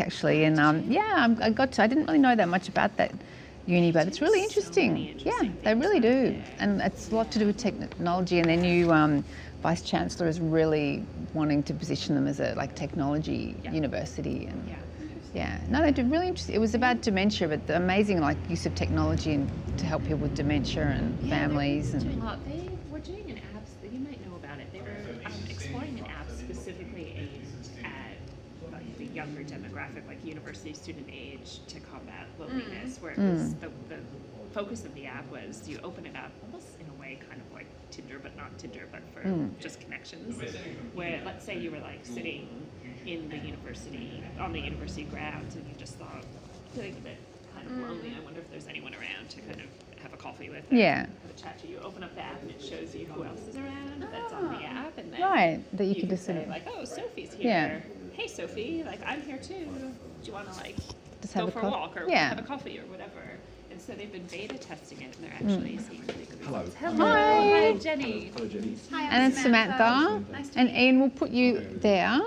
actually, and I didn't really know that much about that uni, but it's really interesting. They really do, and it's a lot to do with technology. And their new vice chancellor is really wanting to position them as a technology university. And no, they do really interesting. It was about dementia, but the amazing use of technology and to help people with dementia and families. They were doing an app that you might know about it. They were exploring an app specifically aimed at the younger demographic, like university student age, to combat loneliness. Where the focus of the app was you open it up almost in a way kind of like Tinder, but not Tinder, but for just connections. Where let's say you were sitting in the university, on the university grounds, and you just thought, feeling a bit kind of lonely, I wonder if there's anyone around to kind of have a coffee with, have a chat to you. Open up the app and it shows you who else is around that's on the app, and then that you could just say oh, Sophie's here. Hey Sophie, I'm here too. Do you want to just go for a walk or have a coffee or whatever? And so they've been beta testing it, and they're actually seeing really good results. Hello. Hi Jenny. Hello Jenny. Hi, And it's Samantha. Nice to And meet you. Ian will put you there.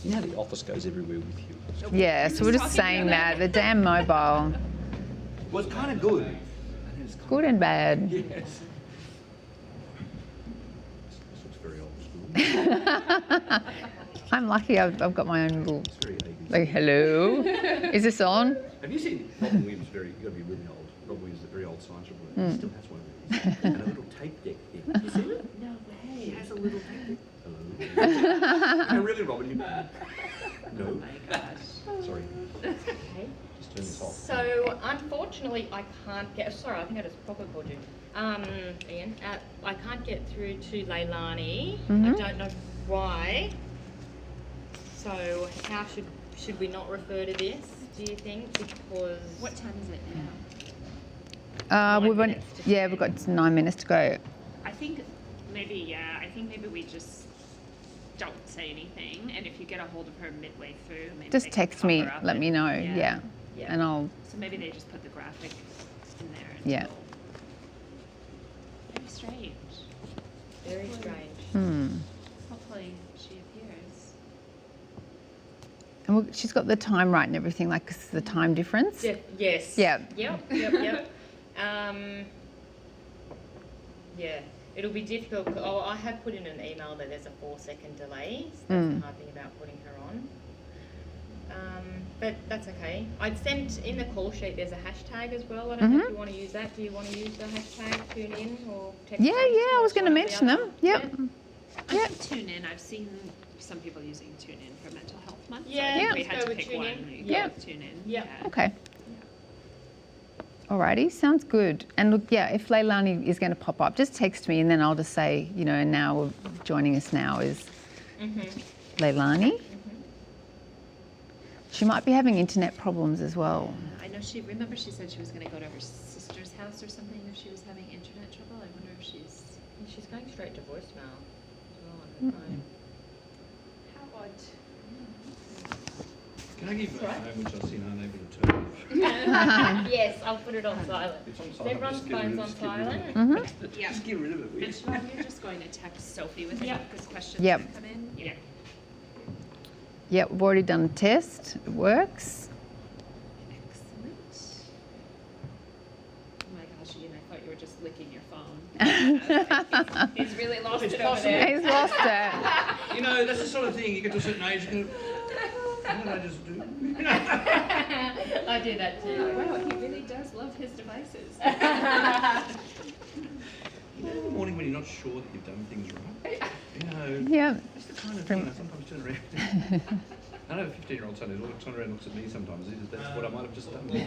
You know how the office goes everywhere with you. Yeah, so we're just saying that. The damn mobile. Well, it's kind of good. Good and bad. Yes. This looks very old school. I'm lucky I've got my own little... It's very 80s. Hello? Is this on? Have you seen Robin Williams? You've got to be really old. Robin Williams is a very old science reporter. He still has one of these. And a little tape deck thing. You seen it? No way. He has a little tape. Hello. No, really, Robin. No. Oh my gosh. Sorry. Okay. Just turn this off. So unfortunately, I can't get. Sorry, I think I just proper called you, Ian. I can't get through to Leilani. I don't know why. So how should we not refer to this? Do you think? Because What time is it now? We've got 9 minutes to go. I think maybe we just don't say anything, and if you get a hold of her midway through, maybe Just they can text pop me, her up let and- me know. Yeah. Yeah. And I'll... So maybe they just put the graphic in there. Yeah. Very strange. very strange. Hopefully she appears. And she's got the time right and everything, because it's the time difference. Yes. Yeah. Yep. Yeah. It'll be difficult. I have put in an email that there's a 4-second delay. So that's the hard thing about putting her on. But that's okay. I'd sent in the call sheet, there's a hashtag as well. I don't know if you want to use that. Do you want to use the hashtag tune in or text? Yeah, I was going to mention them. Yep. I think Tune In. I've seen some people using Tune In for Mental Health Month. Yeah, so I think let's we had go to with pick Tune one. In. You Yeah. go with Tune In. Yeah. Okay. Alrighty, sounds good. And look, if Leilani is going to pop up, just text me and then I'll just say, now joining us now is Leilani. She might be having internet problems as well. I know she said she was going to go to her sister's house or something if she was having internet trouble. I wonder if she's... She's going straight to voicemail as well on her phone. How odd. Can I give a home which I've seen unable to turn off? Yes, I'll put it on silent. It's on silent. Everyone's Just get rid phone's of on it, just get rid of it. silent. Yeah. Just get rid of it. And Siobhan, you're just going to text Sophie with any quiz questions Yep. that come in? Yeah. Yeah, we've already done a test. It works. Excellent. Oh my gosh, Ian, I thought you were just licking your phone. He's really lost it over there. He's lost it. You know, that's the sort of thing you get to a certain age and go, what did I just do? I do that too. Wow, he really does love his devices. You know, in the morning when you're not sure that you've done things right, Yeah. that's the kind of thing I sometimes turn around. I know a 15-year-old son who turns around and looks at me sometimes. That's what I might have just done. You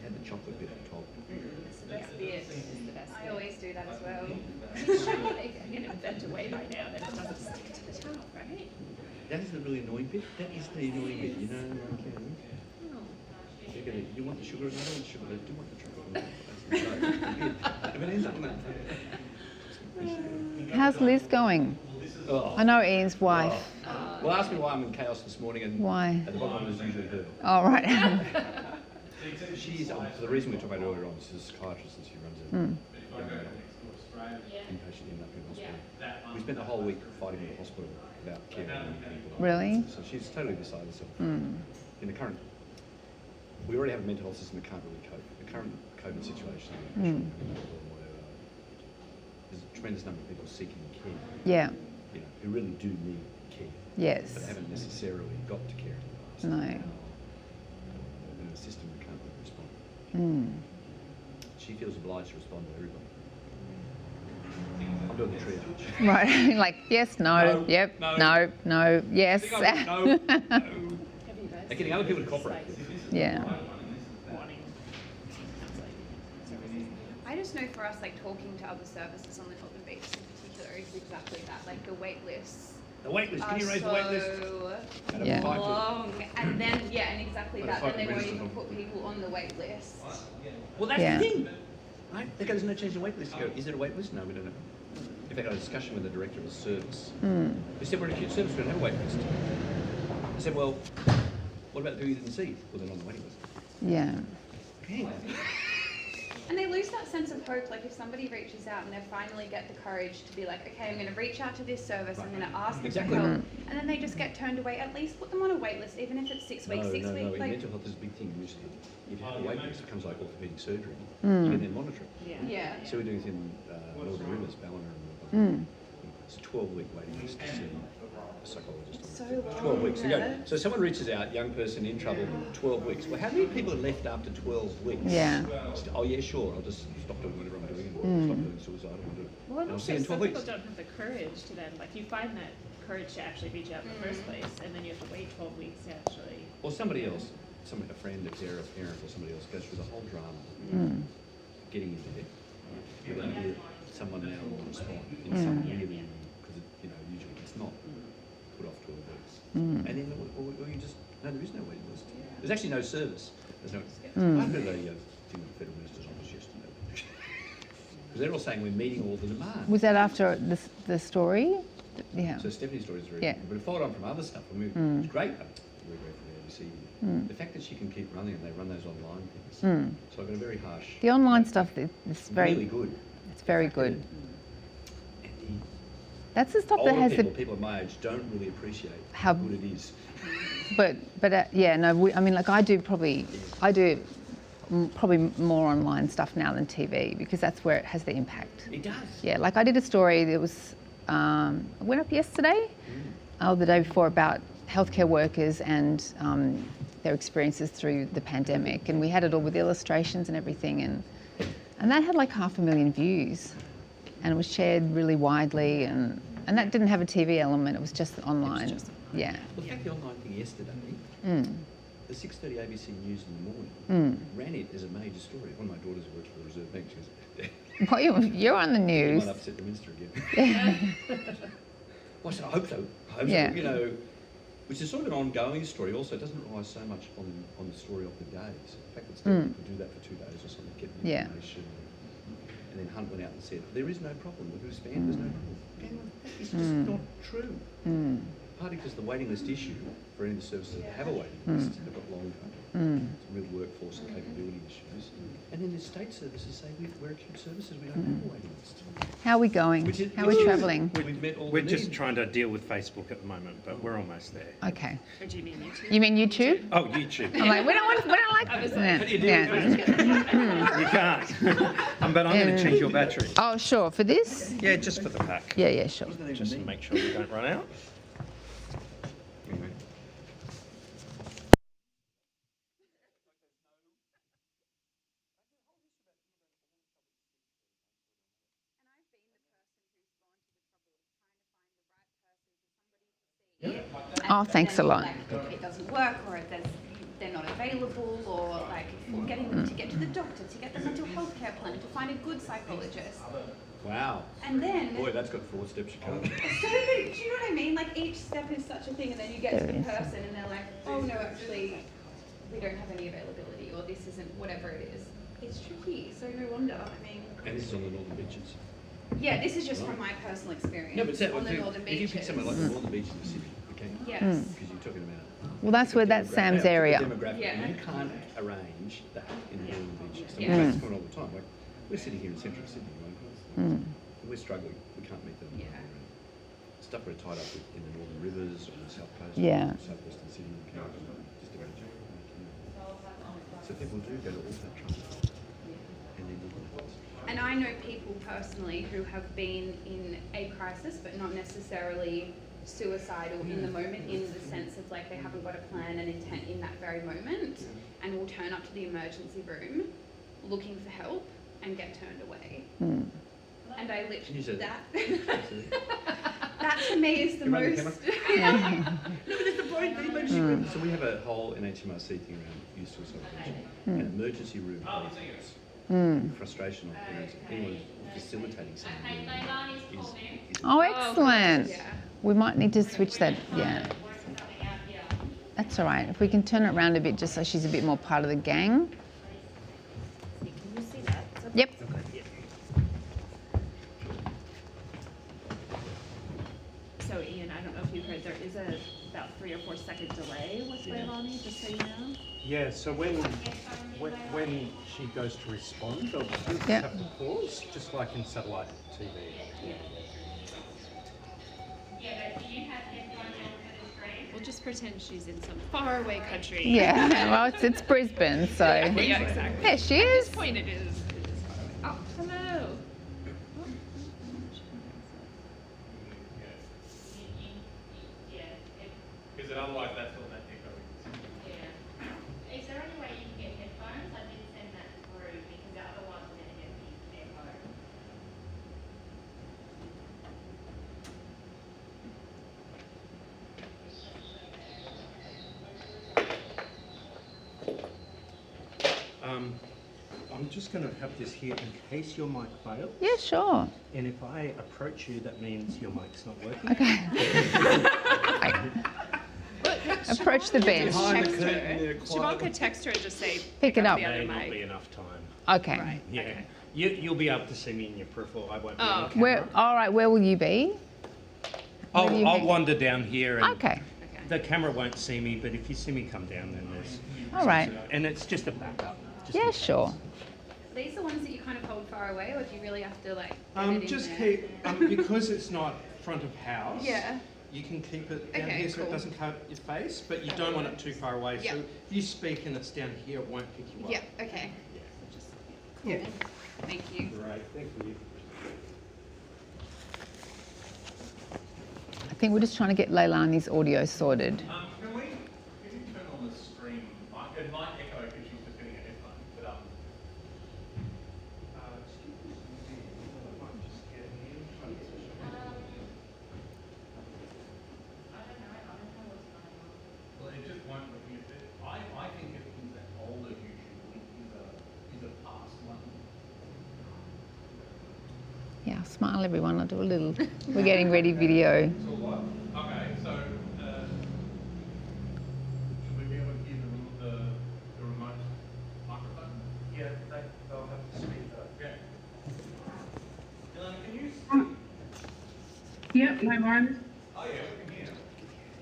had the chocolate bit on top. The best bit is the best I bit. always do that as well. They can invent a way by now that it doesn't stick to the top, right? That is the really annoying bit. That is the annoying bit, you know. You want the sugar, and I don't want the sugar. I do want the chocolate. If it ends up on that. How's Liz going? Oh. I know Ian's wife. Well, ask me why I'm in chaos this morning, and Why? at the bottom is usually her. Oh, right. She's, for the reason we talked about earlier on, she's a psychiatrist and she runs a patient ended up in hospital. We spent the whole week fighting with the hospital about caring for people. Really? So she's totally beside herself. In the current, we already have a mental health system that can't really cope. The current COVID situation, whatever, there's a tremendous number of people seeking care. Yeah. You know, who really do need care. Yes. But haven't necessarily got to care. No. In a system that can't really respond. She feels obliged to respond to everybody. I'm doing the triage. Right. Like, yes, no, No, yep, no. no, yes. I think no. Have you guys They're getting other people to seen cooperate. sites Yeah. wanting counselling services? I just know for us, like talking to other services on the Northern Beach in particular is exactly that. Like the wait lists The wait list. Can are you raise the wait list? so Yeah. long, and then and exactly But that. it's Then like they won't registered even on- put people on the wait list. Well, that's Yeah. the thing. Right? They go, there's no change in wait list. You go, is there a wait list? No, we don't know. In fact, I had a discussion with the director of the service. They said, we're an acute service, we don't have a wait list. I said, well, what about the people you didn't see? Well, they're not on the waiting list. Yeah. Okay. And they lose that sense of hope. Like if somebody reaches out and they finally get the courage to be like, okay, I'm going to reach out to this service. I'm going to ask them Exactly. for help, and then they just get turned away. At least put them on a wait list, even if it's 6 weeks. No, 6 no, weeks. no. In Like mental health, there's a big thing. If you have a wait list, it becomes like orthopaedic surgery. You can then monitor it. yeah. So we're doing it in Northern Rivers, Ballina, and it's a 12-week waiting list to see a psychologist. It's so 12 weeks. So, long. so someone reaches out, young person in trouble, 12 weeks. Well, how many people are left after 12 weeks? Yeah. Oh, yeah, sure. I'll just stop doing whatever I'm doing. Stop doing suicide. I'll do it. Well, and I'll also see you in some 12 people weeks. don't have the courage to then, like, you find that courage to actually reach out in the first place, and then you have to wait 12 weeks to actually. Or somebody else, a friend, a carer, a parent, or somebody else goes through the whole drama getting into it. Without someone now will respond in some really, because usually it's not put off 12 weeks. And then, or you just, no, there is no waiting list. There's actually no service. There's no, I heard a thing with the Federal Minister's Office yesterday. Because they're all saying we're meeting all the demand. Was that after the story? Yeah. So Stephanie's story is very Yeah. good. But it followed on from other stuff. I mean, it's great. We're grateful for the ABC. The fact that she can keep running and they run those online things. So I've got a very harsh. The online stuff is very really good. It's very good. And That's the the stuff that older has people, the. people of my age, don't really appreciate How- how good it is. But yeah, no. I mean, like I do probably more online stuff now than TV because that's where it has the impact. It does. Yeah, like I did a story that was went up yesterday, or the day before, about healthcare workers and their experiences through the pandemic, and we had it all with illustrations and everything, and that had like 500,000 views, and it was shared really widely, and that didn't have a TV element; it was just online. Yeah. Well, in fact, the online thing yesterday, the 6:30 ABC News in the morning ran it as a major story. One of my daughters who works for the Reserve Bank, she goes, Well, you're on the "You news. might upset the minister again." Well, I said, I hope so. I hope Yeah. so. Which is sort of an ongoing story. Also, it doesn't rely so much on the story of the days. The fact that Stephen could do that for 2 days or something, get the Yeah. information, and then Hunt went out and said, "There is no problem with who's banned. There's no problem." And that is just not true. Partly because the waiting list issue for any of the services that have a waiting list have got longer. Some real workforce and capability issues. And then there's state services say we're acute services, we don't have a waiting list. How are we going? Which is- How are we travelling? We've met all We're the just needs. trying to deal with Facebook at the moment, but we're almost there. Okay. Or do you mean YouTube? You mean YouTube? Oh, YouTube. I'm like, we don't like. I was like, Yeah. How do you do Yeah. You can't. But I'm going to change your battery. Oh, sure. For this? Yeah, just for the pack. Yeah, sure. Just to make sure we don't run out. Anyway. Oh, thanks a lot. Like, if it doesn't work, or if they're not available, or like getting them to get to the doctor, to get the mental health care plan, to find a good psychologist, Wow. and then. Boy, that's got 4 steps you can't. So, do you know what I mean? Like each step is such a thing, and then you get to the There is. person, and they're like, "Oh no, actually, we don't have any availability, or this isn't whatever it is." It's tricky. So no wonder. I mean, And this is on the Northern Beaches. yeah, this is just from my personal experience No, but on the Northern if you Beaches. pick somewhere like the Northern Beaches in the city, okay? Yes. Because you're talking about. Well, that's where that's Sam's area. Demographic, Yeah. and you can't arrange that in the Northern Beaches. So Yeah. we face the point all the time. Like, we're sitting here in central Sydney, right? We're we're struggling. We can't meet them. Yeah. Stuff we're tied up with in the northern rivers on the south coast, Yeah. southwestern Sydney, Canberra, just about a So people do go to all that trouble and then look at it. And I know people personally who have been in a crisis, but not necessarily suicidal in the moment, in the sense of like they haven't got a plan and intent in that very moment, and will turn up to the emergency room looking for help and get turned away. And I Can you literally say that. that? That to me is the You run the most. camera? No, but that's the point. The emergency room. So we have a whole NHMRC thing around youth suicide prevention. An emergency room holds frustration on parents. Anyone facilitating something is Oh, excellent. Yeah. We might need to switch that. Yeah. That's all right. If we can turn it around a bit just so she's a bit more part of the gang. Can you see that? Yep. So Ian, I don't know if you heard, there is a about 3 or 4 second delay with Leilani, just so you know. Yeah, so when she goes to respond, they'll just Yeah. have to pause, just like in satellite TV. We'll just pretend she's in some faraway country. Yeah. Well, it's Brisbane, so. Yeah, exactly. There she At is. this point it is. Oh, hello. Because otherwise that's all that echo. Yeah. Is there any way you can get headphones? I did send that through because otherwise we're going to get the echo. I'm just going to have this here in case your mic fails. Yeah, sure. And if I approach you, that means your mic's not working. Okay. Approach the bench. Text her. Siobhan text her and just say, Pick it up. the other May not mic. be enough time. Okay. Right. Yeah. Okay. You'll be able to see me in your peripheral. I won't be Oh, on the okay. camera. Where? All right. Where will you be? Where do you I'll hang? wander down here. And Okay. The camera won't see me, but if you see me come down, then there's. All right. And it's just a backup. Just Yeah, in sure. These are the ones that you kind of hold far away, or do you really have to like get it in Just there? keep because it's not front of house. Yeah. You can keep it down Okay, here so cool. it doesn't cut your face, but you don't want it too far away. Yeah. So if you speak and it's down here, it won't pick you up. Yeah. Okay. Cool. Thank you. Great, thank you. I think we're just trying to get Leilani's audio sorted. Can you turn on the stream mic? It might echo because she's just getting a headphone, but well, it just won't repeat it. I think it is an older YouTube link is a past one. Yeah, smile everyone. I'll do a little. We're getting ready video. So what? Okay, so should we be able to hear the remote microphone? Yeah, they'll have to speak though. Yeah. Dylan, can you speak? Yep, my mom. Oh yeah, we can hear.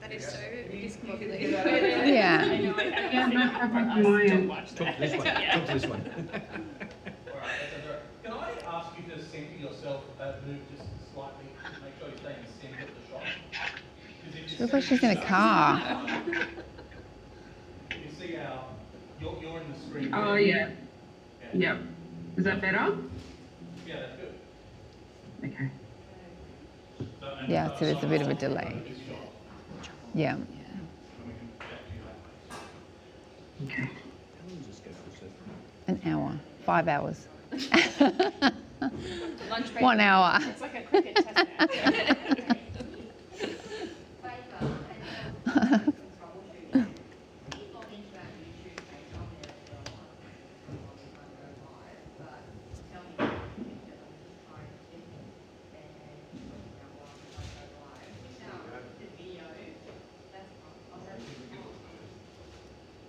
That is so discombobulated. Yeah. Yeah, no problem from my end. Watch Talk that. to this one. Talk to this one. All right, that's all right. Can I ask you to center yourself, move just slightly, make sure you stay in the center of the shot? 'Cause if you Looks like see- she's in a car. If you see our, you're in the screen. Oh, yeah. Yep. Is that better? Yeah, that's good. Okay. So, and Yeah, so there's a bit of a delay. this shot, Yeah. and we can back to you that way. Okay. How long does this go for, Seth? An hour. 5 hours. Lunch break. 1 hour. It's like a cricket test match.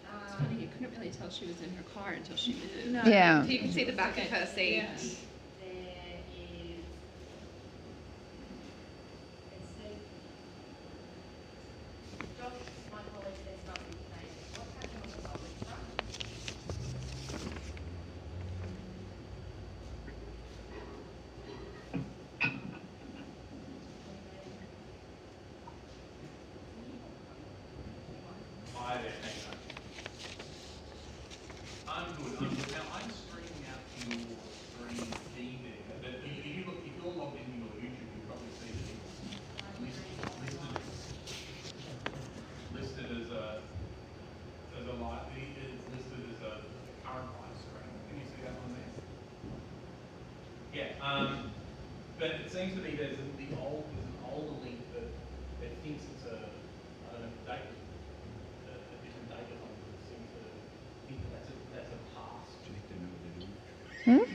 It's funny, you couldn't really tell she was in her car until she moved. No, Yeah. You can see the back of her seat. Yeah. But it seems to be there's an older link that thinks it's a, I don't know, date, a different date or something. It seems to think that that's a past. Do you think they know what they're doing?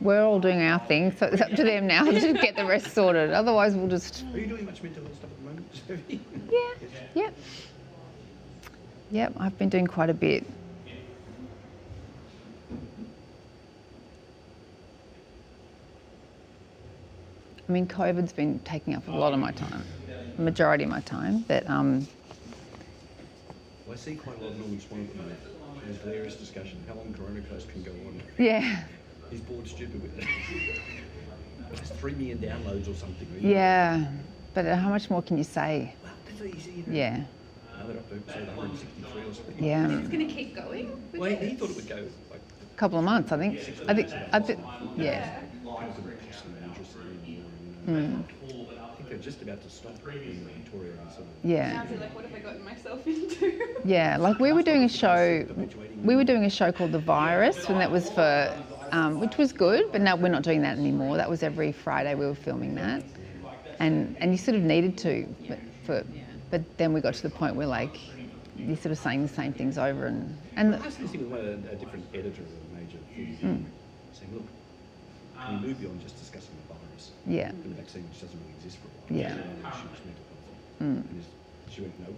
We're all doing our thing, so it's up to them now to get the rest sorted. Otherwise, we'll just. Are you doing much mental health stuff at the moment, Sophie? Yeah. Yep. Yep. I've been doing quite a bit. I mean, COVID's been taking up a lot of my time, the majority of my time. But Well, I see quite a lot of Norman Swan at the moment. There's hilarious discussion how long Corona Coast can go on. yeah, He's bored stupid with it. It's 3 million downloads or something. yeah. But how much more can you say? Well, that's easy. Yeah, Another episode 163 or something. yeah. It's going to keep going. with Well, he this? thought it would go like. A couple of months, I think. I think. Yeah. I think they're just about to stop in Victoria. And sort of Yeah. Sounds like, what have I gotten myself into? Yeah, like we were doing a show. We were doing a show called The Virus, and that was for, which was good. But now we're not doing that anymore. That was every Friday we were filming that, and you sort of needed to, but then we got to the point where like you're sort of saying the same things over and I was listening with a different editor of a major thing, saying, look, can you move beyond just discussing the virus? yeah, And the vaccine, which doesn't really exist for a while. Yeah. So she was mental health. And she went, no.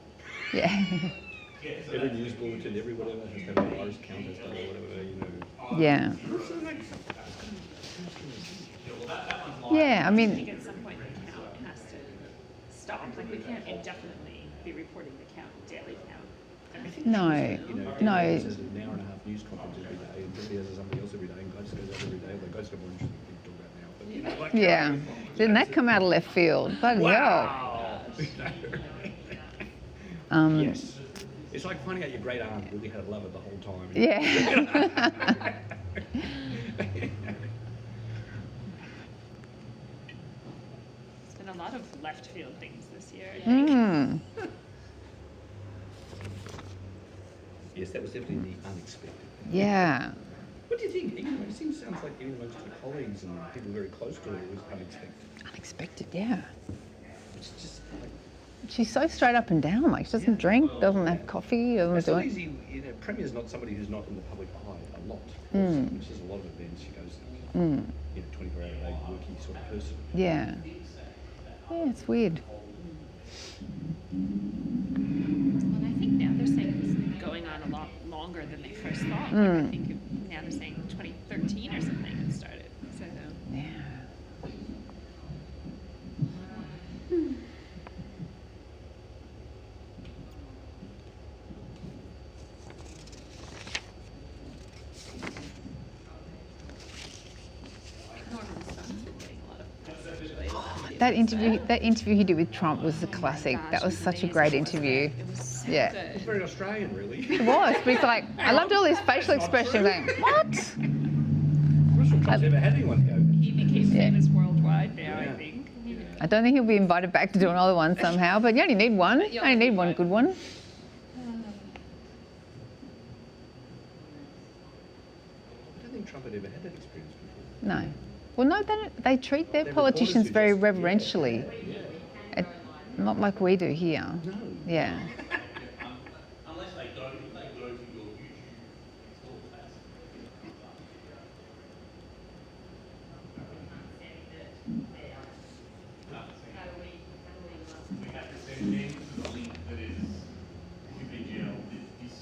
yeah, Every news bulletin, every whatever has to have a virus counter or whatever, you know. yeah, yeah. I I mean, think at some point the count has to stop. Like we can't indefinitely be reporting the count, daily count. no, You know, no. has an hour and a half news conference every day, and Julie has somebody else every day, and Gladys goes out every day. Although Gladys got more interesting things to talk about now. But, you know, like, Yeah. Didn't that come out of left field? Bloody hell. wow. Yes. It's like finding out your great aunt really had a lover the whole time. Yeah. There's been a lot of left field things this year. I Hmm. think. Yes, that was definitely the unexpected. Yeah. What do you think? It sounds like even amongst your colleagues and people very close to her, it was unexpected. Unexpected, yeah. It's just like, She's so straight up and down. Like, she doesn't drink, doesn't have coffee, it's doesn't not do it. easy, you know, Premier's not somebody who's not in the public eye a lot. Which is a lot of events she goes to. You know, 24 hour a day working sort of person. Yeah. Yeah, it's weird. And I think now they're saying it's going on a lot longer than they first thought. Like I think now they're saying 2013 or something it started. So Yeah. Norman's son's been getting a lot of press actually lately. That interview he did with Trump was a classic. Gosh, That was it such a amazing. great It was interview. good. It was so Yeah. It's good. very Australian, really. It was, but he's like, I loved all his facial expressions. Like, what? I'm not sure Trump's ever had anyone go. He became Yeah. famous worldwide now, I Yeah. think. I don't think he'll be invited back to do another one somehow, but you only need one. You only need one good one. I don't think Trump had ever had that experience before. No. Well, no, they treat their Their politicians reporters very who just- reverentially. Not like we do here. No. Yeah. Unless they go to your YouTube, it's all classic. We have to send them to the link that is UPGL, this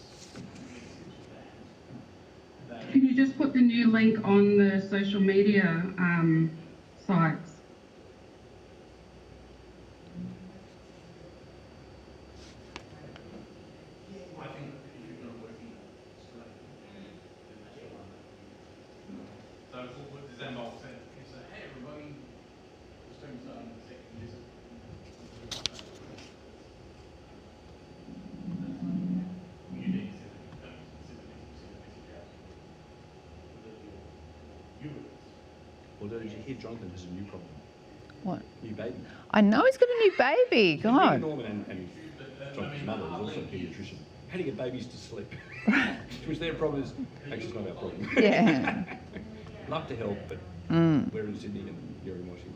that. Can you just put the new link on the social media sites? I think if you're not working straight, then that's the one. So it's what does that involve? You say, hey everybody, the stream's starting in a second, listen. You need to send a message out. Well, did you hear Jonathan has a new problem? What? New baby. I know he's got a new baby. God. Norman and Jonathan's mother is also a paediatrician. How do you get babies to sleep? Which their problem is, actually it's not our problem. Yeah. Love to help, but we're in Sydney and you're in Washington.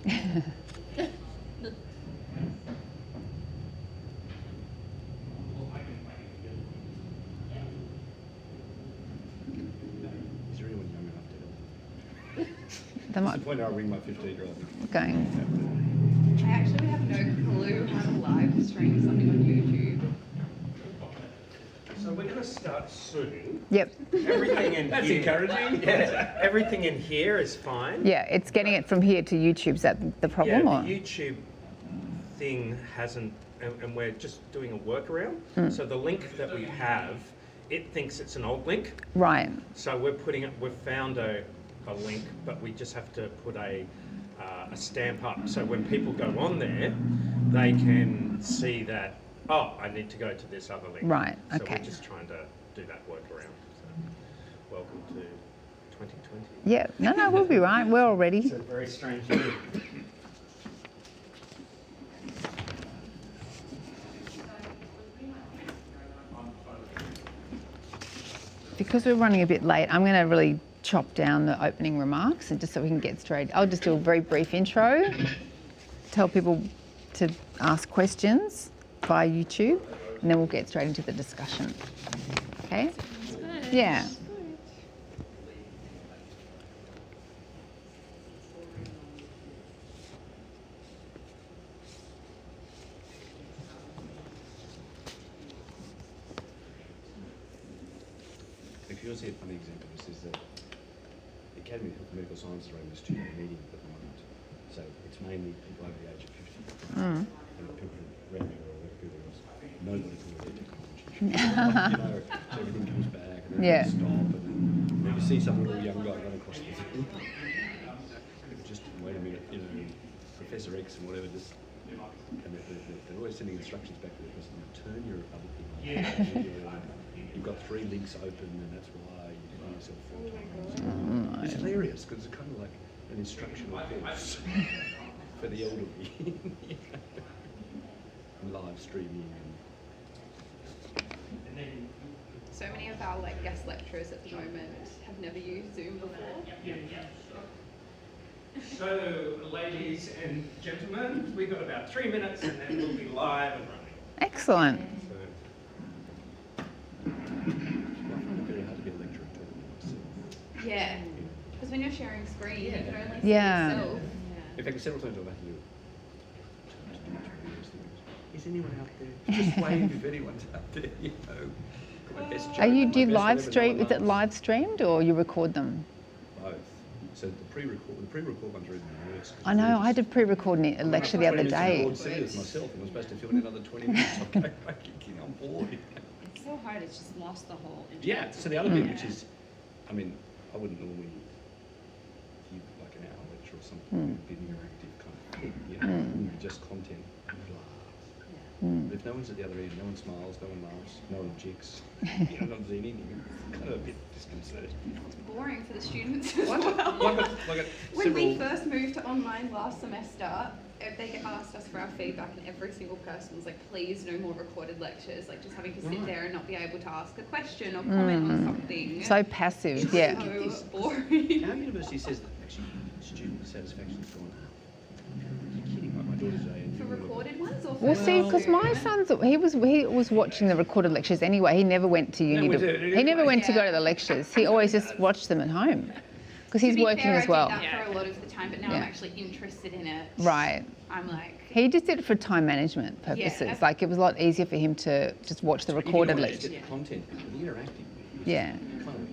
Is there anyone young enough to help? They At the might point I'll ring my 15-year-old. going. I actually have no clue how to live stream something on YouTube. So we're going to start soon. Yep. Everything in That's here, encouraging. Yeah, everything in here is fine. Yeah, it's getting it from here to YouTube. Is that the Yeah, problem? or? the YouTube thing hasn't, and we're just doing a workaround. So the link that we have, it thinks it's an old link. Right. So we've found a link, but we just have to put a stamp up. So when people go on there, they can see that, oh, I need to go to this other link. Right, So okay. we're just trying to do that workaround. So welcome to 2020. Yeah. No, we'll be right. We're all ready. It's a very strange year. Because we're running a bit late, I'm going to really chop down the opening remarks and just so we can get straight. I'll just do a very brief intro, tell people to ask questions via YouTube, and then we'll get straight into the discussion. Okay? Yeah. If you want to see a funny example of this is that the Academy of Health and Medical Sciences are running a student meeting at the moment. So it's mainly people over the age of 50. And the people around me are all people else. Nobody can relate to technology. So everything comes back and then Yeah. they stop and then you see some little young guy run across the room. Just wait a minute, Professor X and whatever, just and they're always sending instructions back to the person. Turn your other thing on. You've got 3 links open, and that's why you didn't yourself 4 times. It's hilarious because it's kind of like an instructional course for the elderly. And live streaming. So many of our guest lecturers at the moment have never used Zoom before. So, ladies and gentlemen, we've got about 3 minutes and then we'll be live and running. Excellent. I find it very hard to be a lecturer talking to myself. Yeah. Because when you're sharing screen, you can only see Yeah. yourself. In fact, several times I've had to do it. Is anyone out there? Just wave if anyone's out there, Got my best joke, Do you my best live 11 stream? Is it alarms. live streamed or you record them? Both. So the pre-record ones are even worse. 'cause I know. they're I had to just- pre-record a lecture the other day. I see this myself, and I'm supposed to film in another 20 minutes. I'm going back kicking on board. It's so hard, it's just lost the whole Yeah. So the other bit, which is, I wouldn't normally give like an hour lecture or something. It'd be an interactive kind of thing. It wouldn't be just content. But if no one's at the other end, no one smiles, no one laughs, no one objects, no one's doing anything, it's kind of a bit disconcerting. It's boring for the students as well. When we first moved to online last semester, they asked us for our feedback, and every single person was like, please no more recorded lectures, like just having to sit there and not be able to ask a question or comment on something. So passive, yeah. So boring. Our university says that actually student satisfaction's gone up. Are you kidding? Like my daughter's For recorded ones or for Well, see, because my son's he was watching the recorded lectures anyway. He never went to uni. He never went to go to the lectures. He always just watched them at home because he's To be working fair, as well. I did that for a lot of the time, but now I'm Yeah. actually interested in it. Right. I'm like, He just did it for time management purposes. Yeah. Like it was a lot easier for him to just watch the recorded lectures. Get the content, the interactive. Yeah.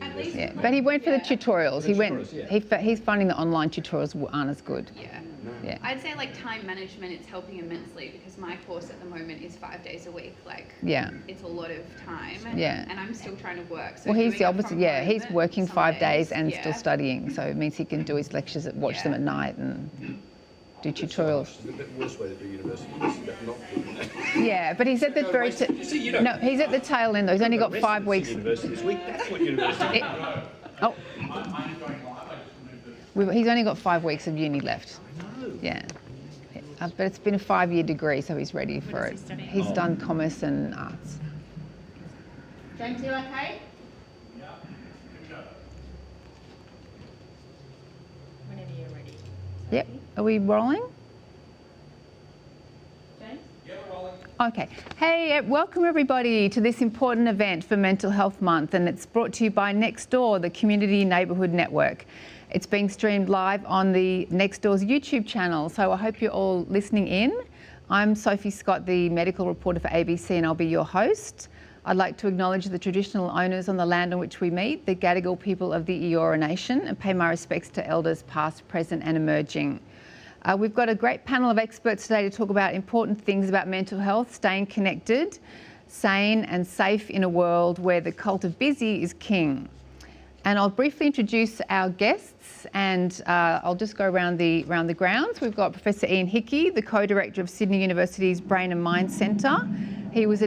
at least. Yeah, but he went for the tutorials. He went. tutorials, yeah. He's finding the online tutorials aren't as good. Yeah. Yeah. I'd say time management, it's helping immensely because my course at the moment is 5 days a week. Yeah. It's a lot of time. Yeah. And I'm still trying to work. So Well, he's doing the it opposite. from Yeah, home he's working some 5 days and yeah. still studying, so it means he can do his lectures, watch them Yeah. at night, and do tutorials. It's a bit worse way to do university. It's not good. Yeah, but he's at the very. No, he's at the tail end though. He's only got 5 weeks. University this week. That's what university. Oh, he's only got 5 weeks of uni left. No. Yeah. But it's been a 5-year degree, so he's ready for it. He's done commerce and arts. James, you okay? Whenever you're ready. Yep. Are we rolling? James? Yeah, we're rolling. Okay. Hey, welcome everybody to this important event for Mental Health Month, and it's brought to you by Nextdoor, the Community Neighbourhood Network. It's being streamed live on the Nextdoor's YouTube channel, so I hope you're all listening in. I'm Sophie Scott, the medical reporter for ABC, and I'll be your host. I'd like to acknowledge the traditional owners on the land on which we meet, the Gadigal people of the Eora Nation, and pay my respects to elders past, present and emerging. We've got a great panel of experts today to talk about important things about mental health, staying connected, sane and safe in a world where the cult of busy is king. And I'll briefly introduce our guests, and I'll just go around the grounds. We've got Professor Ian Hickey, the co-director of Sydney University's Brain and Mind Centre. He was a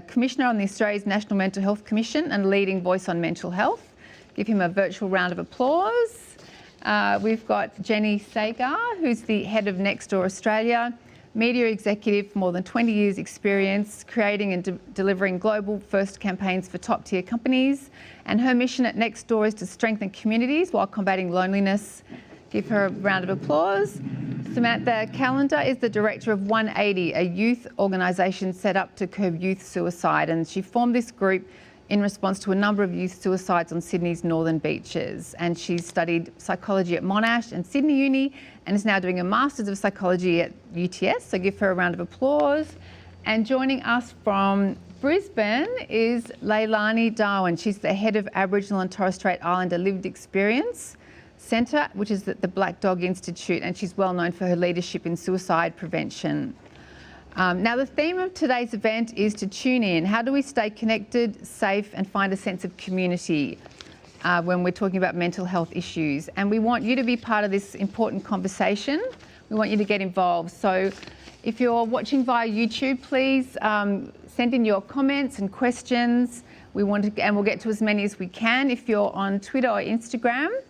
commissioner on the Australia's National Mental Health Commission and leading voice on mental health. Give him a virtual round of applause. We've got Jenny Sagar, who's the head of Nextdoor Australia, media executive for more than 20 years experience creating and delivering global first campaigns for top tier companies. And her mission at Nextdoor is to strengthen communities while combating loneliness. Give her a round of applause. Samantha Callender is the director of 180, a youth organisation set up to curb youth suicide, and she formed this group in response to a number of youth suicides on Sydney's northern beaches. And she's studied psychology at Monash and Sydney Uni and is now doing a Masters of Psychology at UTS, so give her a round of applause. And joining us from Brisbane is Leilani Darwin. She's the head of Aboriginal and Torres Strait Islander Lived Experience Centre, which is at the Black Dog Institute, and she's well known for her leadership in suicide prevention. Now, the theme of today's event is to tune in. How do we stay connected, safe, and find a sense of community when we're talking about mental health issues? And we want you to be part of this important conversation. We want you to get involved. So if you're watching via YouTube, please send in your comments and questions. And we'll get to as many as we can. If you're on Twitter or Instagram,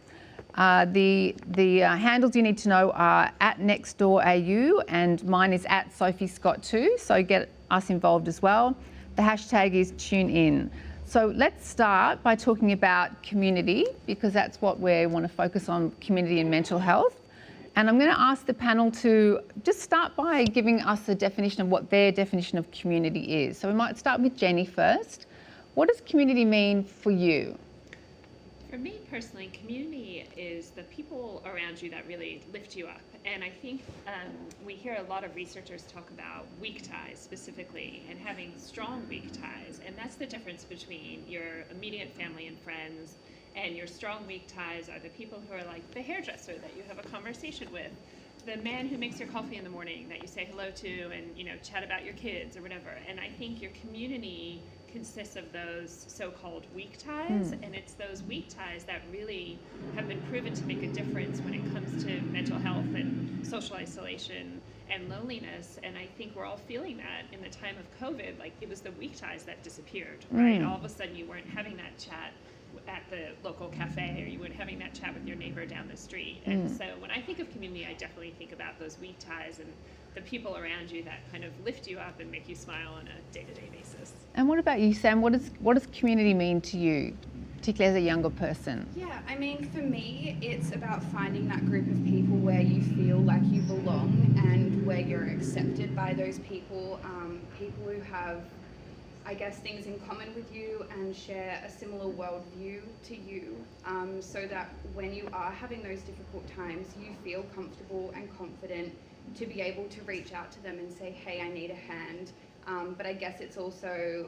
the handles you need to know are at NextdoorAU, and mine is at Sophie Scott too, so get us involved as well. The hashtag is TuneIn. So let's start by talking about community, because that's what we want to focus on, community and mental health. And I'm going to ask the panel to just start by giving us a definition of what their definition of community is. So we might start with Jenny first. What does community mean for you? For me personally, community is the people around you that really lift you up. And I think we hear a lot of researchers talk about weak ties specifically, and having strong weak ties. And that's the difference between your immediate family and friends, and your strong weak ties are the people who are like the hairdresser that you have a conversation with, the man who makes your coffee in the morning that you say hello to and, you know, chat about your kids or whatever. And I think your community consists of those so-called weak ties, and it's those weak ties that really have been proven to make a difference when it comes to mental health and social isolation and loneliness. And I think we're all feeling that in the time of COVID. Like, it was the weak ties that disappeared, right? All of a sudden you weren't having that chat at the local cafe, or you weren't having that chat with your neighbor down the street. And so when I think of community, I definitely think about those weak ties and the people around you that kind of lift you up and make you smile on a day-to-day basis. And what about you, Sam? What does community mean to you, particularly as a younger person? Yeah, I mean, for me, it's about finding that group of people where you feel like you belong and where you're accepted by those people, people who have, I guess, things in common with you and share a similar worldview to you, so that when you are having those difficult times, you feel comfortable and confident to be able to reach out to them and say, hey, I need a hand. But I guess it's also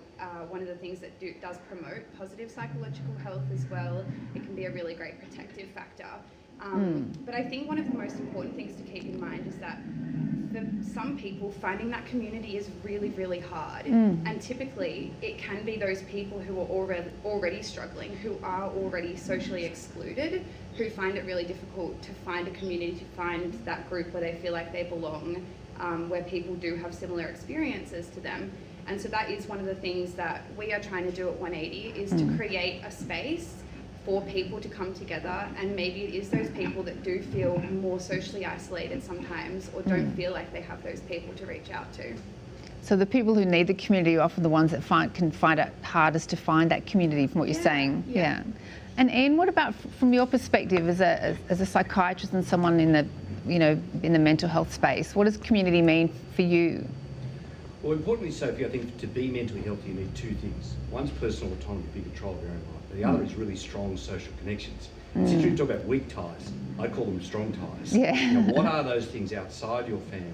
one of the things that does promote positive psychological health as well. It can be a really great protective factor. But I think one of the most important things to keep in mind is that for some people, finding that community is really, really hard. And typically, it can be those people who are already struggling, who are already socially excluded, who find it really difficult to find a community, to find that group where they feel like they belong, where people do have similar experiences to them. And so that is one of the things that we are trying to do at 180, is to create a space for people to come together. And maybe it is those people that do feel more socially isolated sometimes, or don't feel like they have those people to reach out to. So the people who need the community are often the ones that can find it hardest to find that community, from what you're saying. Yeah. And Ian, what about from your perspective as a psychiatrist and someone in the, in the mental health space? What does community mean for you? Well, importantly, Sophie, I think to be mentally healthy, you need two things. One's personal autonomy to be control of your own life, but the other is really strong social connections. It's interesting to talk about weak ties. I call them strong ties. Yeah. What are those things outside your family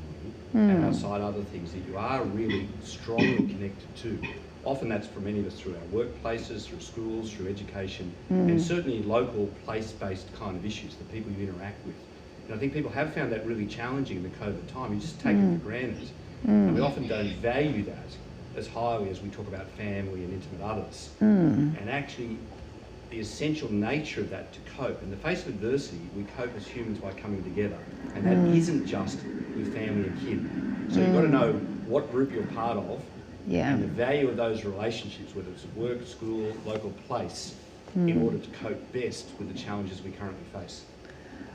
and outside other things that you are really strongly connected to? Often that's for many of us through our workplaces, through schools, through education, and certainly local, place-based kind of issues, the people you interact with. And I think people have found that really challenging in the COVID time. You just take it for granted. And we often don't value that as highly as we talk about family and intimate others. And actually, the essential nature of that to cope. In the face of adversity, we cope as humans by coming together. And that isn't just with family and kin. So you've got to know what group you're part of and the value of those relationships, whether it's at work, school, local place, in order to cope best with the challenges we currently face.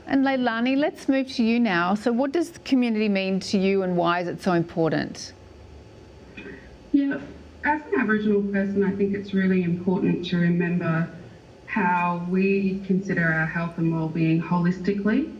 And Leilani, let's move to you now. So what does community mean to you and why is it so important? Yeah, as an Aboriginal person, I think it's really important to remember how we consider our health and well-being holistically.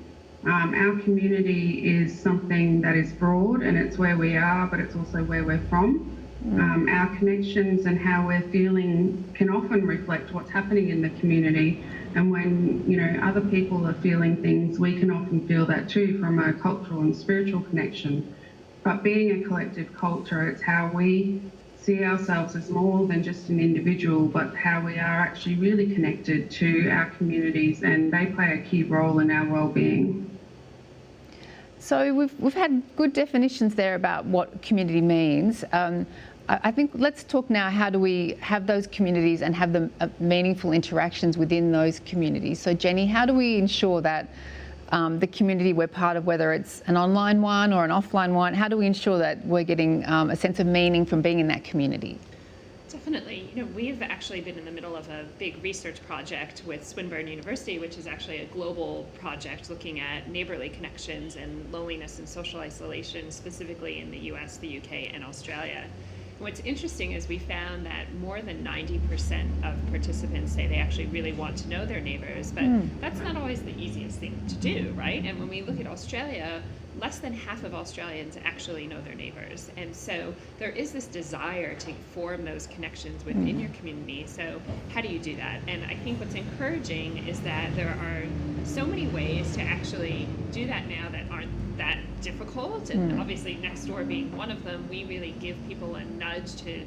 Our community is something that is broad and it's where we are, but it's also where we're from. Our connections and how we're feeling can often reflect what's happening in the community. And when, other people are feeling things, we can often feel that too from a cultural and spiritual connection. But being a collective culture, it's how we see ourselves as more than just an individual, but how we are actually really connected to our communities, and they play a key role in our well-being. So we've had good definitions there about what community means. I think let's talk now, how do we have those communities and have the meaningful interactions within those communities? So Jenny, how do we ensure that the community we're part of, whether it's an online one or an offline one, how do we ensure that we're getting a sense of meaning from being in that community? Definitely. We've actually been in the middle of a big research project with Swinburne University, which is actually a global project looking at neighborly connections and loneliness and social isolation, specifically in the US, the UK, and Australia. What's interesting is we found that more than 90% of participants say they actually really want to know their neighbors, but that's not always the easiest thing to do, right? And when we look at Australia, less than half of Australians actually know their neighbors. And so there is this desire to form those connections within your community. So how do you do that? And I think what's encouraging is that there are so many ways to actually do that now that aren't that difficult, and obviously Nextdoor being one of them, we really give people a nudge to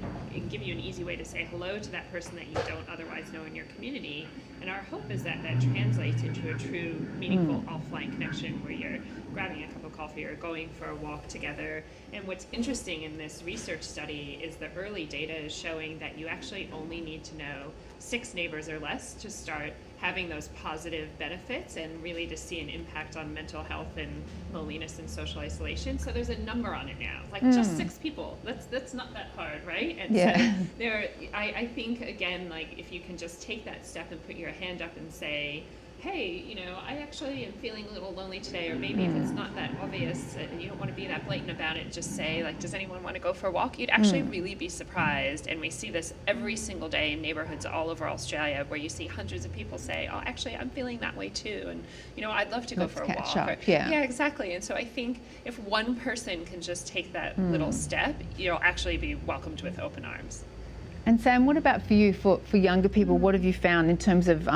give you an easy way to say hello to that person that you don't otherwise know in your community. And our hope is that that translates into a true, meaningful offline connection where you're grabbing a cup of coffee or going for a walk together. And what's interesting in this research study is the early data is showing that you actually only need to know 6 neighbors or less to start having those positive benefits and really to see an impact on mental health and loneliness and social isolation. So there's a number on it now, like just 6 people. That's not that hard, right? And so I think again, like if you can just take that step and put your hand up and say, hey, I actually am feeling a little lonely today, or maybe if it's not that obvious and you don't want to be that blatant about it, just say, like, does anyone want to go for a walk? You'd actually really be surprised. And we see this every single day in neighborhoods all over Australia where you see hundreds of people say, oh, actually, I'm feeling that way too. And, I'd love to go for a walk. Yeah, exactly. And so I think if one person can just take that little step, you'll actually be welcomed with open arms. And Sam, what about for you, for younger people? What have you found in terms of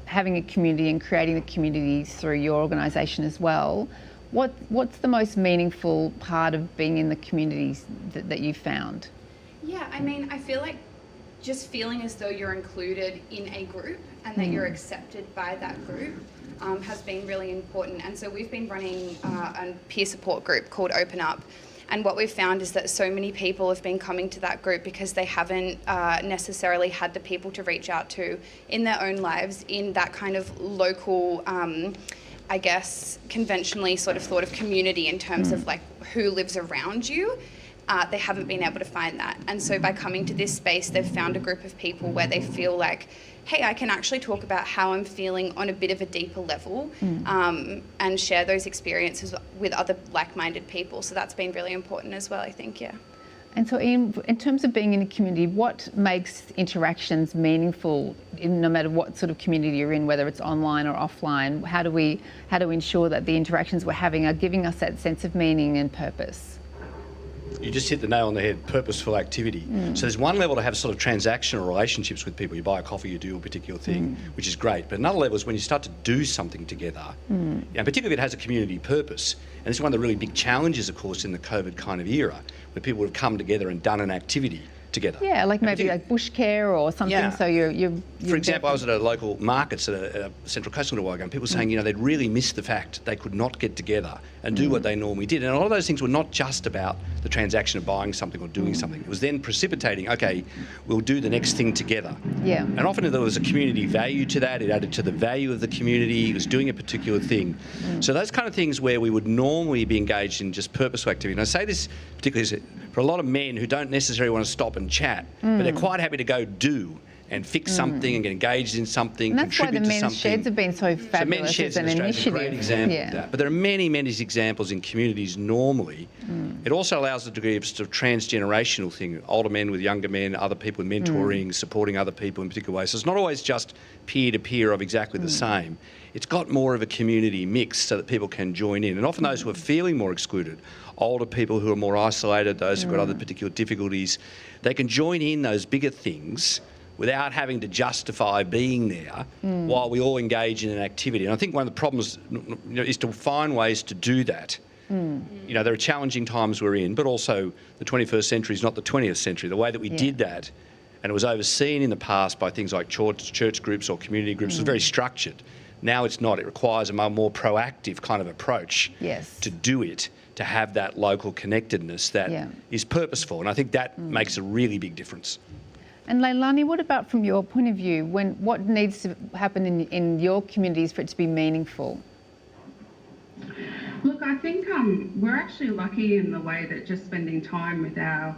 having a community and creating the communities through your organisation as well? What's the most meaningful part of being in the communities that you've found? Yeah, I feel like just feeling as though you're included in a group and that you're accepted by that group has been really important. And so we've been running a peer support group called Open Up. And what we've found is that so many people have been coming to that group because they haven't necessarily had the people to reach out to in their own lives in that kind of local, I guess, conventionally sort of thought of community in terms of like who lives around you. They haven't been able to find that. And so by coming to this space, they've found a group of people where they feel like, hey, I can actually talk about how I'm feeling on a bit of a deeper level and share those experiences with other like-minded people. So that's been really important as well, I think, yeah. And so, in terms of being in a community, what makes interactions meaningful, no matter what sort of community you're in, whether it's online or offline? How do we ensure that the interactions we're having are giving us that sense of meaning and purpose? You just hit the nail on the head, purposeful activity. So there's one level to have sort of transactional relationships with people. You buy a coffee, you do a particular thing, which is great. But another level is when you start to do something together, and particularly if it has a community purpose. And this is one of the really big challenges, of course, in the COVID kind of era, where people have come together and done an activity together. Yeah, like maybe like bush care or something. Yeah. So you're For example, I was at a local markets at a Central Coast a little while ago, and people saying, you know, they'd really missed the fact they could not get together and do what they normally did. And a lot of those things were not just about the transaction of buying something or doing something. It was then precipitating, okay, we'll do the next thing together. Yeah. And often there was a community value to that. It added to the value of the community. It was doing a particular thing. So those kind of things where we would normally be engaged in just purposeful activity. And I say this particularly for a lot of men who don't necessarily want to stop and chat, but they're quite happy to go do and fix something and get engaged in something, and that's why the contribute to men's something. sheds have been so fabulous. So men's sheds as in an Australia is a initiative. great example of that. But there are many, many examples in communities normally. It also allows a degree of sort of transgenerational thing, older men with younger men, other people with mentoring, supporting other people in particular ways. So it's not always just peer-to-peer of exactly the same. It's got more of a community mix so that people can join in. And often those who are feeling more excluded, older people who are more isolated, those who've got other particular difficulties, they can join in those bigger things without having to justify being there while we all engage in an activity. And I think one of the problems is to find ways to do that. You know, there are challenging times we're in, but also the 21st century is not the 20th century. The way that we did that, and it was overseen in the past by things like church groups or community groups, was very structured. Now it's not. It requires a more proactive kind of approach to do it, to have that local connectedness that is purposeful. And I think that makes a really big difference. And Leilani, what about from your point of view? What needs to happen in your communities for it to be meaningful? Look, I think we're actually lucky in the way that just spending time with our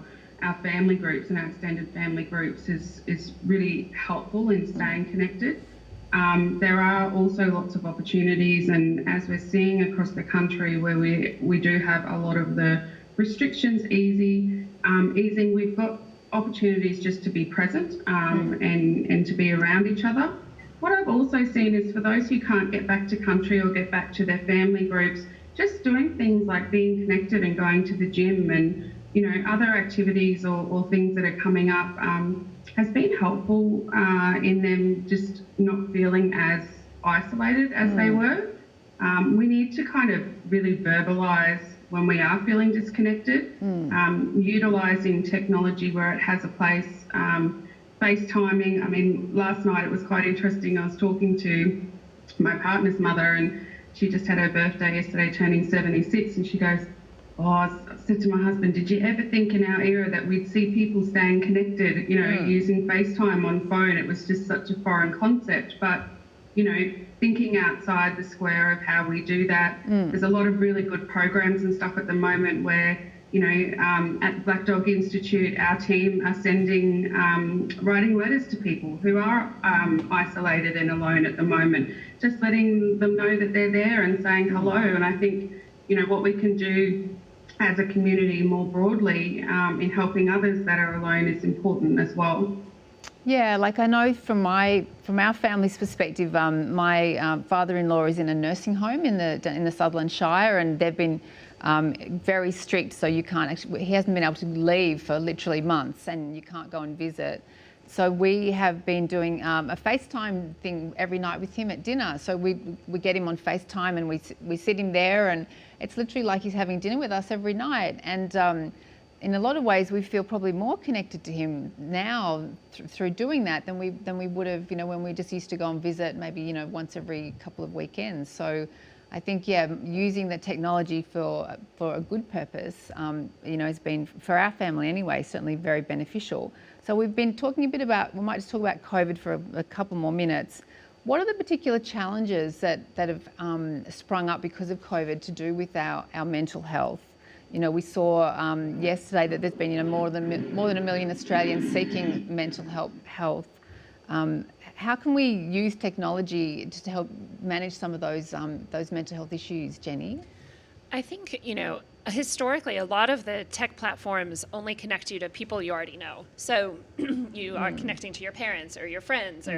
family groups and our extended family groups is really helpful in staying connected. There are also lots of opportunities, and as we're seeing across the country where we do have a lot of the restrictions easing, we've got opportunities just to be present and to be around each other. What I've also seen is for those who can't get back to country or get back to their family groups, just doing things like being connected and going to the gym and, you know, other activities or things that are coming up has been helpful in them just not feeling as isolated as they were. We need to kind of really verbalise when we are feeling disconnected, utilising technology where it has a place, FaceTiming. I mean, last night it was quite interesting. I was talking to my partner's mother and she just had her birthday yesterday, turning 76, and she goes, I said to my husband, did you ever think in our era that we'd see people staying connected, you know, using FaceTime on phone? It was just such a foreign concept. But, you know, thinking outside the square of how we do that, there's a lot of really good programs and stuff at the moment where, you know, at the Black Dog Institute, our team are sending, writing letters to people who are isolated and alone at the moment, just letting them know that they're there and saying hello. And I think, you know, what we can do as a community more broadly in helping others that are alone is important as well. Yeah, like I know from our family's perspective, my father-in-law is in a nursing home in the Sutherland Shire, and they've been very strict. So you can't actually, he hasn't been able to leave for literally months, and you can't go and visit. So we have been doing a FaceTime thing every night with him at dinner. So we get him on FaceTime and we sit him there, and it's literally like he's having dinner with us every night. And in a lot of ways, we feel probably more connected to him now through doing that than we would have, you know, when we just used to go and visit maybe, you know, once every couple of weekends. So I think, yeah, using the technology for a good purpose, you know, has been, for our family anyway, certainly very beneficial. So we've been talking a bit about, we might just talk about COVID for a couple more minutes. What are the particular challenges that have sprung up because of COVID to do with our mental health? You know, we saw yesterday that there's been, you know, more than 1 million Australians seeking mental health. How can we use technology just to help manage some of those mental health issues, Jenny? I think, you know, historically, a lot of the tech platforms only connect you to people you already know. So you are connecting to your parents or your friends,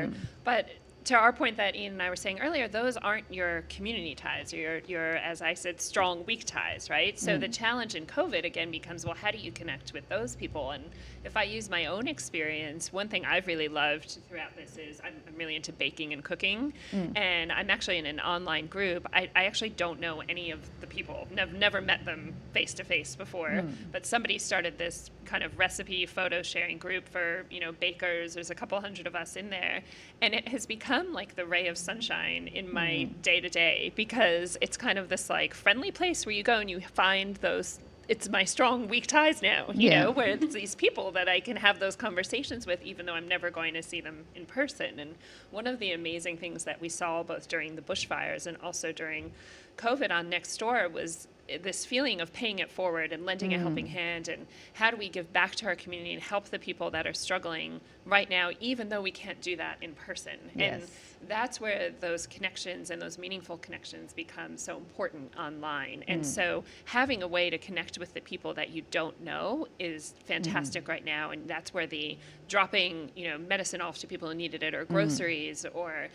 but to our point that Ian and I were saying earlier, those aren't your community ties, or your, as I said, strong, weak ties, right? So the challenge in COVID, again, becomes, well, how do you connect with those people? And if I use my own experience, one thing I've really loved throughout this is I'm really into baking and cooking, and I'm actually in an online group. I actually don't know any of the people. I've never met them face-to-face before, but somebody started this kind of recipe photo sharing group for, bakers. There's a couple hundred of us in there, and it has become like the ray of sunshine in my day-to-day, because it's kind of this like friendly place where you go and you find those, it's my strong weak ties now, you know, where it's these people that I can have those conversations with, even though I'm never going to see them in person. And one of the amazing things that we saw both during the bushfires and also during COVID on Nextdoor was this feeling of paying it forward and lending a helping hand, and how do we give back to our community and help the people that are struggling right now, even though we can't do that in person. And that's where those connections and those meaningful connections become so important online. And so having a way to connect with the people that you don't know is fantastic right now. And that's where the dropping, medicine off to people who needed it, or groceries, or,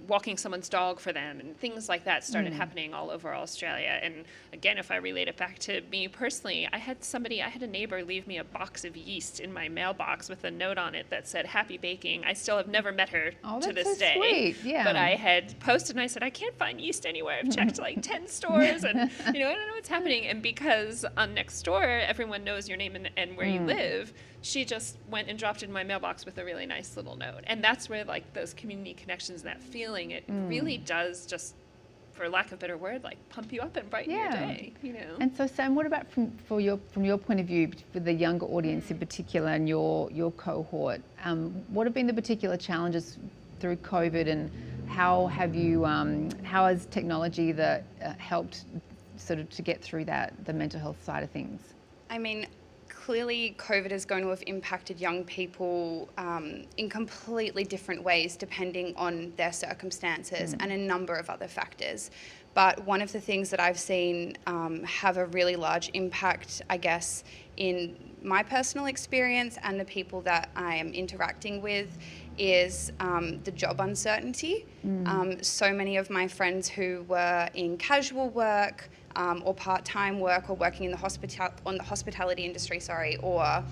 walking someone's dog for them, and things like that started happening all over Australia. And again, if I relate it back to me personally, I had a neighbor leave me a box of yeast in my mailbox with a note on it that said, "Happy baking." I still have never met her to this day. Sweet. Yeah. But I had posted and I said, I can't find yeast anywhere. I've checked like 10 stores and, I don't know what's happening. And because on Nextdoor, everyone knows your name and where you live, she just went and dropped it in my mailbox with a really nice little note. And that's where like those community connections, that feeling, it really does just, for lack of a better word, like pump you up and brighten your day, And so, Sam, what about from your point of view, for the younger audience in particular, and your cohort? What have been the particular challenges through COVID, and how has technology helped sort of to get through the mental health side of things? I mean, clearly COVID is going to have impacted young people in completely different ways depending on their circumstances and a number of other factors. But one of the things that I've seen have a really large impact, I guess, in my personal experience and the people that I am interacting with is the job uncertainty. So many of my friends who were in casual work or part-time work, or working in the hospitality industry, or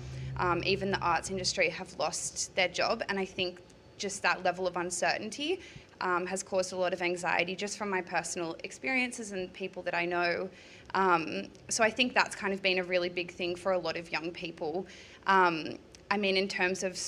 even the arts industry, have lost their job. And I think just that level of uncertainty has caused a lot of anxiety just from my personal experiences and people that I know. So I think that's kind of been a really big thing for a lot of young people. I mean, in terms of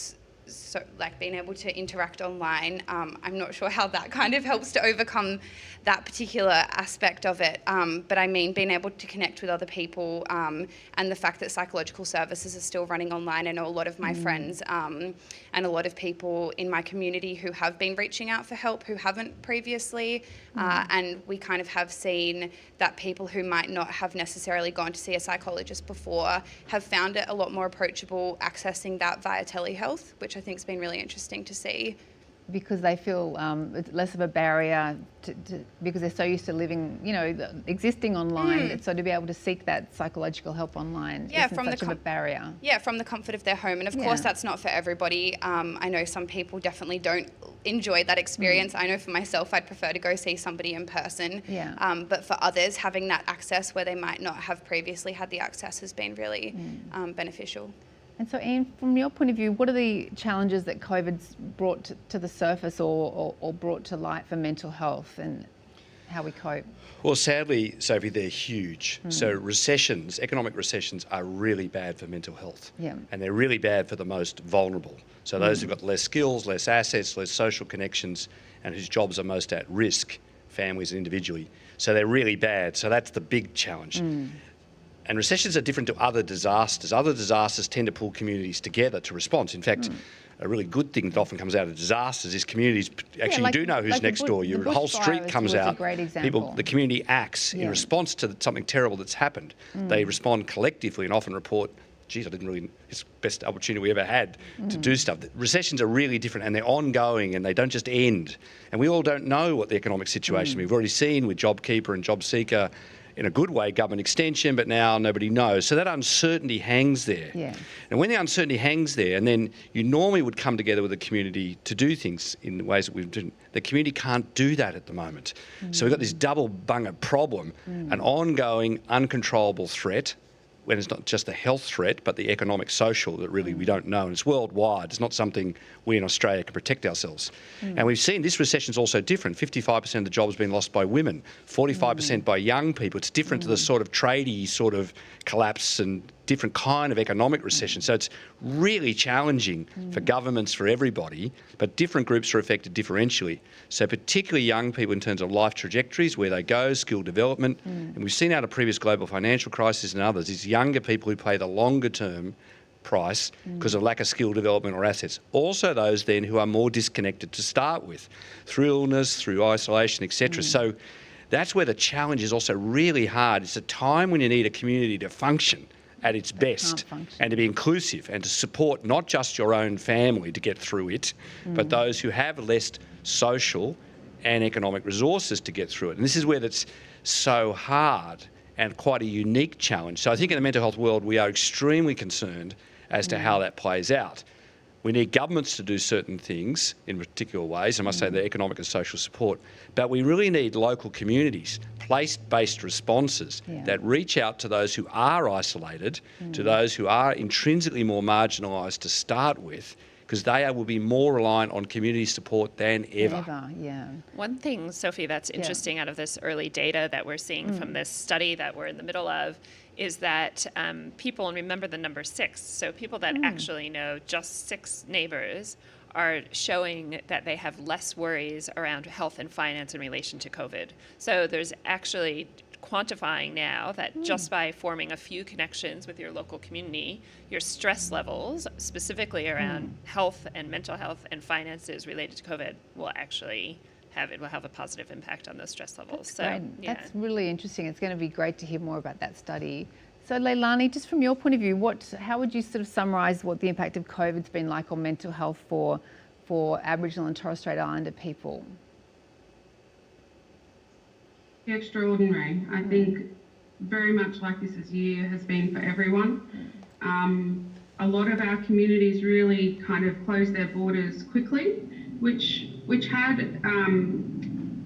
being able to interact online, I'm not sure how that kind of helps to overcome that particular aspect of it. But I mean, being able to connect with other people, and the fact that psychological services are still running online. I know a lot of my friends and a lot of people in my community who have been reaching out for help who haven't previously. And we kind of have seen that people who might not have necessarily gone to see a psychologist before have found it a lot more approachable accessing that via telehealth, which I think has been really interesting to see. Because they feel it's less of a barrier because they're so used to living, existing online. So to be able to seek that psychological help online isn't such of a barrier. Yeah, from the comfort of their home. And of course, that's not for everybody. I know some people definitely don't enjoy that experience. I know for myself, I'd prefer to go see somebody in person. But for others, having that access where they might not have previously had the access has been really beneficial. And so, Ian, from your point of view, what are the challenges that COVID's brought to the surface or brought to light for mental health and how we cope? Well, sadly, Sophie, they're huge. So economic recessions are really bad for mental health. And they're really bad for the most vulnerable. So those who've got less skills, less assets, less social connections, and whose jobs are most at risk, families and individually. So they're really bad. So that's the big challenge. And recessions are different to other disasters. Other disasters tend to pull communities together to respond. In fact, a really good thing that often comes out of disasters is communities actually do know who's next door. Your whole street comes out. The community acts in response to something terrible that's happened. They respond collectively and often report, geez, it's the best opportunity we ever had to do stuff. Recessions are really different, and they're ongoing, and they don't just end. And we all don't know what the economic situation, we've already seen with JobKeeper and JobSeeker, in a good way, government extension, but now nobody knows. So that uncertainty hangs there. Yeah. And when the uncertainty hangs there, and then you normally would come together with the community to do things in the ways that we've done, the community can't do that at the moment. So we've got this double bunger problem, an ongoing, uncontrollable threat, when it's not just a health threat, but the economic, social that really we don't know. And it's worldwide. It's not something we in Australia can protect ourselves. And we've seen this recession's also different. 55% of the jobs being lost by women, 45% by young people. It's different to the sort of tradie sort of collapse and different kind of economic recession. So it's really challenging for governments, for everybody, but different groups are affected differentially. So particularly young people in terms of life trajectories, where they go, skill development. And we've seen out of previous global financial crises and others, it's younger people who pay the longer term price because of lack of skill development or assets. Also those then who are more disconnected to start with, through illness, through isolation, etc. So that's where the challenge is also really hard. It's a time when you need a community to function at its best and to be inclusive and to support not just your own family to get through it, but those who have less social and economic resources to get through it. And this is where that's so hard and quite a unique challenge. So I think in the mental health world, we are extremely concerned as to how that plays out. We need governments to do certain things in particular ways, I must say the economic and social support, but we really need local communities, place-based responses that reach out to those who are isolated, to those who are intrinsically more marginalised to start with, because they will be more reliant on community support than ever. One thing, Sophie, that's interesting out of this early data that we're seeing from this study that we're in the middle of is that people, and remember the number 6, so people that actually know just 6 neighbours are showing that they have less worries around health and finance in relation to COVID. So there's actually quantifying now that just by forming a few connections with your local community, your stress levels, specifically around health and mental health and finances related to COVID, will actually have a positive impact on those stress levels. That's great. That's really interesting. It's going to be great to hear more about that study. So Leilani, just from your point of view, how would you sort of summarise what the impact of COVID's been like on mental health for Aboriginal and Torres Strait Islander people? Extraordinary. I think very much like this year has been for everyone. A lot of our communities really kind of closed their borders quickly, which had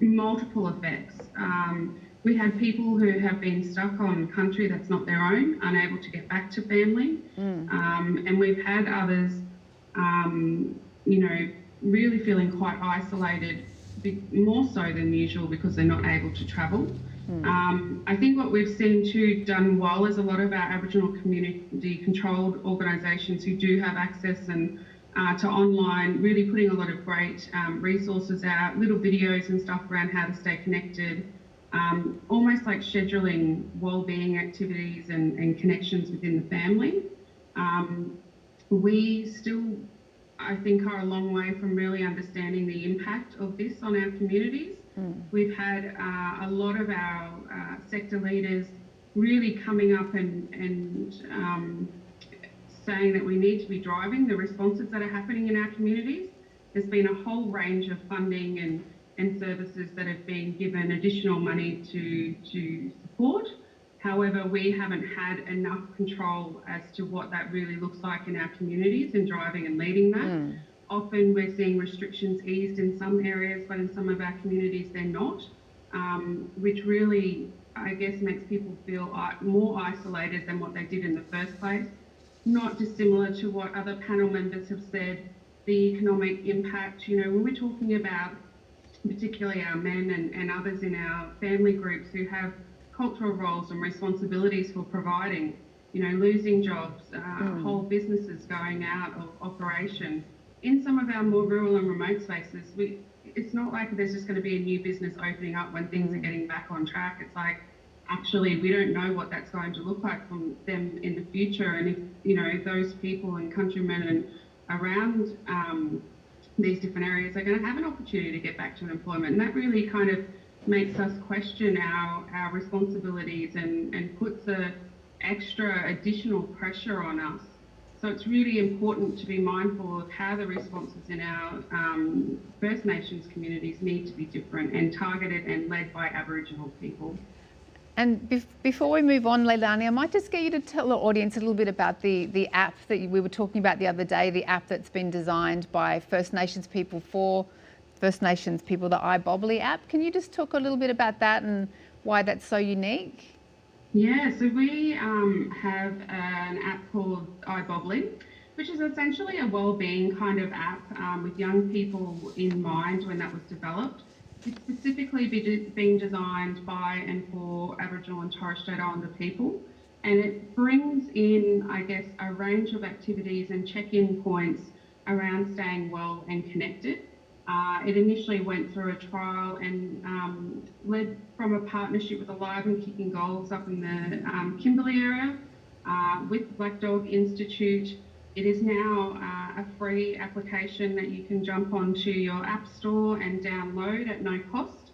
multiple effects. We had people who have been stuck on country that's not their own, unable to get back to family, and we've had others, really feeling quite isolated, more so than usual because they're not able to travel. I think what we've seen too done well is a lot of our Aboriginal community controlled organisations who do have access and to online, really putting a lot of great resources out, little videos and stuff around how to stay connected, almost like scheduling wellbeing activities and connections within the family. We still, I think, are a long way from really understanding the impact of this on our communities. We've had a lot of our sector leaders really coming up and saying that we need to be driving the responses that are happening in our communities. There's been a whole range of funding and services that have been given additional money to support. However, we haven't had enough control as to what that really looks like in our communities and driving and leading that. Often we're seeing restrictions eased in some areas, but in some of our communities they're not, which really, I guess, makes people feel more isolated than what they did in the first place. Not dissimilar to what other panel members have said, the economic impact, when we're talking about particularly our men and others in our family groups who have cultural roles and responsibilities for providing, losing jobs, whole businesses going out of operation. In some of our more rural and remote spaces, it's not like there's just going to be a new business opening up when things are getting back on track. It's like, actually, we don't know what that's going to look like from them in the future. And if, those people and countrymen and around these different areas are going to have an opportunity to get back to employment. And that really kind of makes us question our responsibilities and puts extra additional pressure on us. So it's really important to be mindful of how the responses in our First Nations communities need to be different and targeted and led by Aboriginal people. And before we move on, Leilani, I might just get you to tell the audience a little bit about the app that we were talking about the other day, the app that's been designed by First Nations people for First Nations people, the Eyebobbling app. Can you just talk a little bit about that and why that's so unique? Yeah, so we have an app called Eyebobbling, which is essentially a wellbeing kind of app with young people in mind when that was developed. It's specifically being designed by and for Aboriginal and Torres Strait Islander people, and it brings in, I guess, a range of activities and check-in points around staying well and connected. It initially went through a trial and led from a partnership with Alive and Kicking Goals up in the Kimberley area with the Black Dog Institute. It is now a free application that you can jump onto your app store and download at no cost.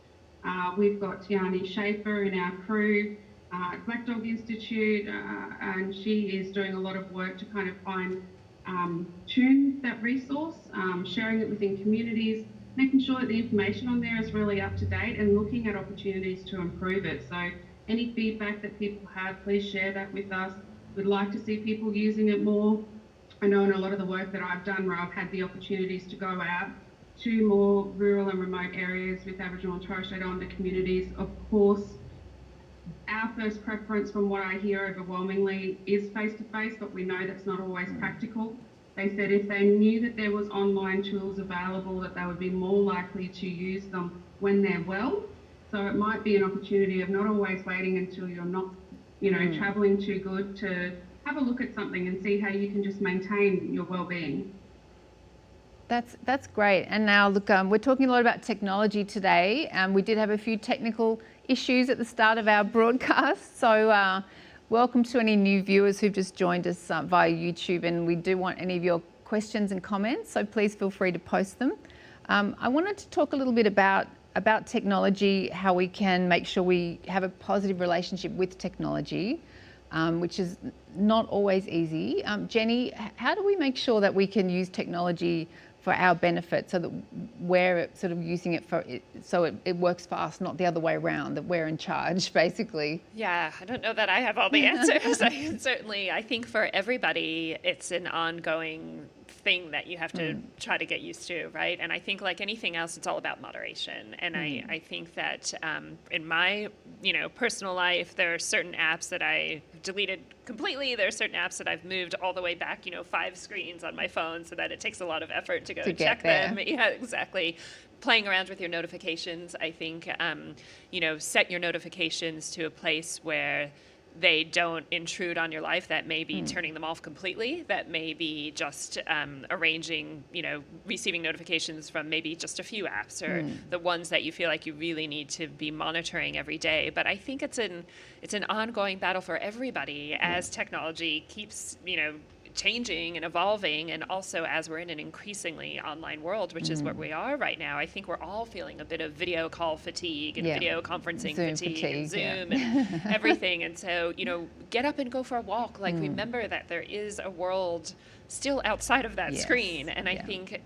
We've got Tiani Schaefer in our crew at Black Dog Institute, and she is doing a lot of work to kind of find, tune that resource, sharing it within communities, making sure that the information on there is really up to date and looking at opportunities to improve it. So any feedback that people have, please share that with us. We'd like to see people using it more. I know in a lot of the work that I've done where I've had the opportunities to go out to more rural and remote areas with Aboriginal and Torres Strait Islander communities, of course, our first preference from what I hear overwhelmingly is face-to-face, but we know that's not always practical. They said if they knew that there was online tools available, that they would be more likely to use them when they're well. So it might be an opportunity of not always waiting until you're not, travelling too good to have a look at something and see how you can just maintain your well-being. That's great. And now, look, we're talking a lot about technology today. We did have a few technical issues at the start of our broadcast. So welcome to any new viewers who've just joined us via YouTube. And we do want any of your questions and comments, so please feel free to post them. I wanted to talk a little bit about technology, how we can make sure we have a positive relationship with technology. Which is not always easy. Jenny, how do we make sure that we can use technology for our benefit so that we're sort of using it so it works for us, not the other way around, that we're in charge, basically? Yeah, I don't know that I have all the answers. I think for everybody, it's an ongoing thing that you have to try to get used to, right? And I think like anything else, it's all about moderation. And I think that in my, personal life, there are certain apps that I deleted completely. There are certain apps that I've moved all the way back, 5 screens on my phone so that it takes a lot of effort to go check them. Yeah, exactly. Playing around with your notifications, I think, set your notifications to a place where they don't intrude on your life. That may be turning them off completely. That may be just arranging, receiving notifications from maybe just a few apps or the ones that you feel like you really need to be monitoring every day. But I think it's an ongoing battle for everybody as technology keeps, changing and evolving, and also as we're in an increasingly online world, which is what we are right now. I think we're all feeling a bit of video call fatigue and video conferencing fatigue and Zoom and everything. And so, get up and go for a walk. Like, remember that there is a world still outside of that screen. And I think,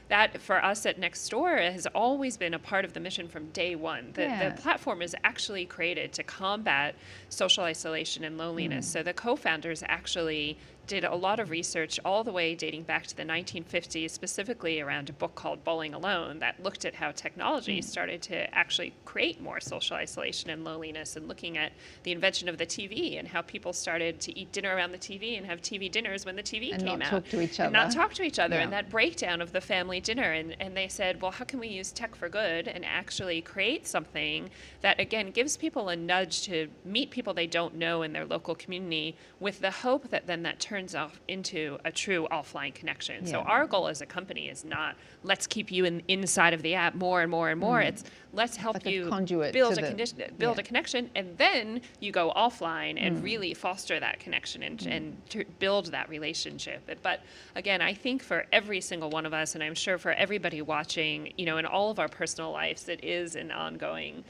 that for us at Nextdoor has always been a part of the mission from day one. The platform is actually created to combat social isolation and loneliness. So the co-founders actually did a lot of research all the way dating back to the 1950s, specifically around a book called Bowling Alone that looked at how technology started to actually create more social isolation and loneliness, and looking at the invention of the TV and how people started to eat dinner around the TV and have TV dinners when the TV came out. And not talk to each other. And not talk to each other, and that breakdown of the family dinner. And they said, well, how can we use tech for good and actually create something that, again, gives people a nudge to meet people they don't know in their local community, with the hope that then that turns off into a true offline connection. So our goal as a company is not, let's keep you inside of the app more and more and more. It's, let's help like you build a connection, and then you go offline and really foster that connection and to build that relationship. it. But again, I think for every single one of us, and I'm sure for everybody watching, you know, in all of our personal lives, it is an ongoing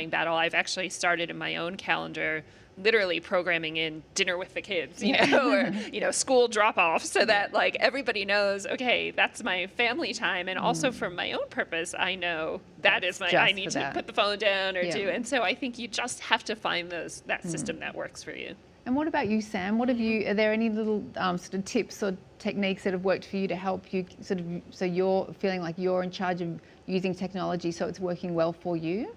battle. I've actually started in my own calendar literally programming in dinner with the kids, you know, or, you know, school drop off, so that like everybody knows, okay, that's my family time. And also for my own purpose, I know that is my, I need to put the phone down or do. And so I think you just have to find that system that works for you. And what about you, Sam? What have you, are there any little sort of tips or techniques that have worked for you to help you sort of, so you're feeling like you're in charge of using technology so it's working well for you?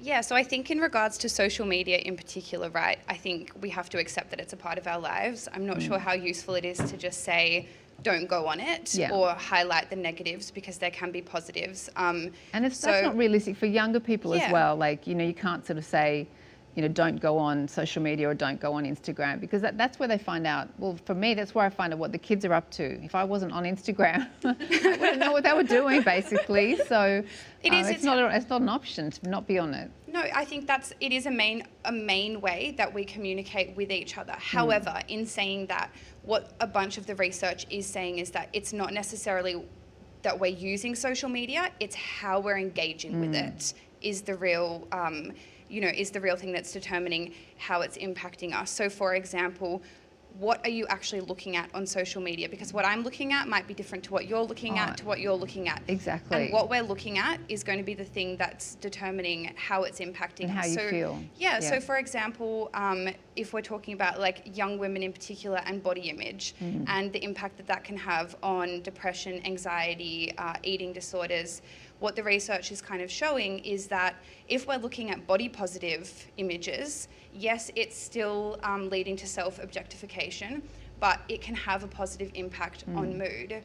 Yeah, so I think in regards to social media in particular, right, I think we have to accept that it's a part of our lives. I'm not sure how useful it is to just say, don't go on it, or highlight the negatives, because there can be positives. And that's not realistic for younger people as well. Like, you know, you can't sort of say, you know, don't go on social media or don't go on Instagram, because that's where they find out. Well, for me, that's where I find out what the kids are up to. If I wasn't on Instagram, I wouldn't know what they were doing, basically. So it's not an option to not be on it. No, I think it is a main way that we communicate with each other. However, in saying that, what a bunch of the research is saying is that it's not necessarily that we're using social media, it's how we're engaging with it is the real is the real thing that's determining how it's impacting us. So for example, what are you actually looking at on social media? Because what I'm looking at might be different to what you're looking at, to what you're looking at. Exactly. And what we're looking at is going to be the thing that's determining how it's impacting and us. how you feel. Yeah, so for example, if we're talking about like young women in particular and body image and the impact that can have on depression, anxiety, eating disorders, what the research is kind of showing is that if we're looking at body positive images, yes, it's still leading to self-objectification, but it can have a positive impact on mood.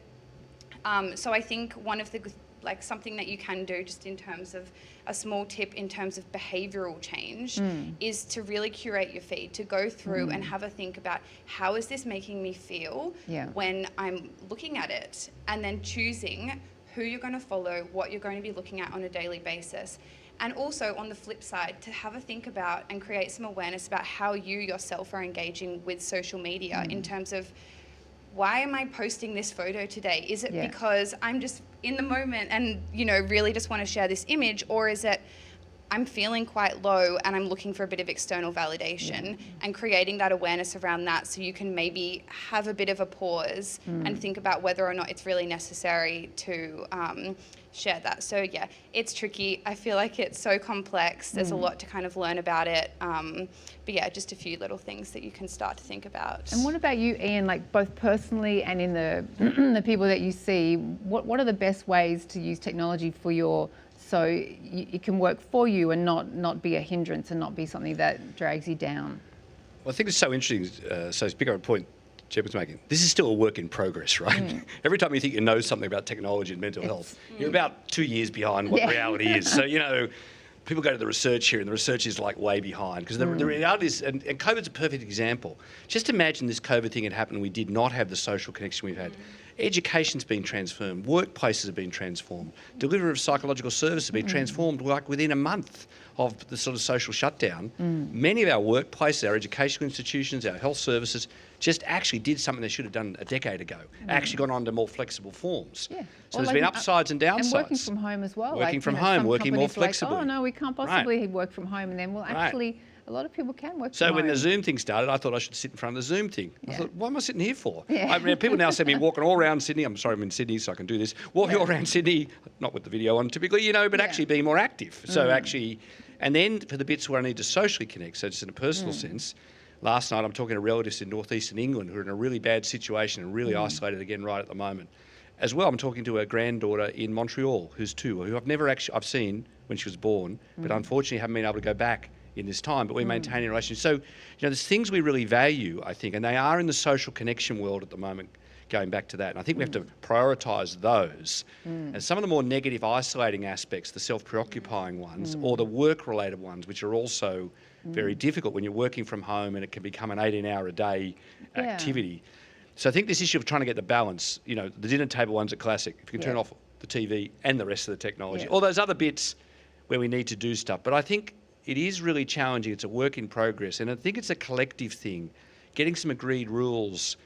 So I think one of the, like something that you can do just in terms of a small tip in terms of behavioural change is to really curate your feed, to go through and have a think about how is this making me feel when I'm looking at it, and then choosing who you're going to follow, what you're going to be looking at on a daily basis. And also on the flip side, to have a think about and create some awareness about how you yourself are engaging with social media in terms of, why am I posting this photo today? Is it because I'm just in the moment and, you know, really just want to share this image, or is it I'm feeling quite low and I'm looking for a bit of external validation, and creating that awareness around that so you can maybe have a bit of a pause and think about whether or not it's really necessary to share that. So yeah, it's tricky. I feel like it's so complex. There's a lot to kind of learn about it. But yeah, just a few little things that you can start to think about. And what about you, Ian, like both personally and in the the people that you see, what are the best ways to use technology for so it can work for you and not be a hindrance and not be something that drags you down? Well, I think it's so interesting. So to pick up a point Jeb was making, this is still a work in progress, right? Every time you think you know something about technology and mental health, you're about 2 years behind what reality is. So, you know, people go to the research here and the research is like way behind, because the reality is, and COVID's a perfect example. Just imagine this COVID thing had happened and we did not have the social connection we've had. Education's been transformed, workplaces have been transformed, delivery of psychological services have been transformed like within a month of the sort of social shutdown. Many of our workplaces, our educational institutions, our health services just actually did something they should have done a decade ago, actually gone on to more flexible forms. So there's been upsides and downsides. And working from home as well. Working from home, working more flexibly. Oh no, we can't possibly work from home, and then actually a lot of people can work from home. So when the Zoom thing started, I thought I should sit in front of the Zoom thing. I thought, what am I sitting here for? I mean, people now see me walking all around Sydney. I'm sorry, I'm in Sydney, so I can do this. Walking all around Sydney, not with the video on typically, you know, but actually being more active. So actually, and then for the bits where I need to socially connect, so just in a personal sense, last night I'm talking to relatives in northeastern England who are in a really bad situation and really isolated again right at the moment. As well, I'm talking to a granddaughter in Montreal who's 2, who I've seen when she was born, but unfortunately haven't been able to go back in this time, but we maintain a relationship. So, you know, there's things we really value, I think, and they are in the social connection world at the moment, going back to that. And I think we have to prioritise those. And some of the more negative, isolating aspects, the self-preoccupying ones, or the work-related ones, which are also very difficult when you're working from home and it can become an 18-hour-a-day activity. So I think this issue of trying to get the balance, you know, the dinner table one's a classic. If you can turn off the TV and the rest of the technology, all those other bits where we need to do stuff. But I think it is really challenging. It's a work in progress. And I think it's a collective thing, getting some agreed rules,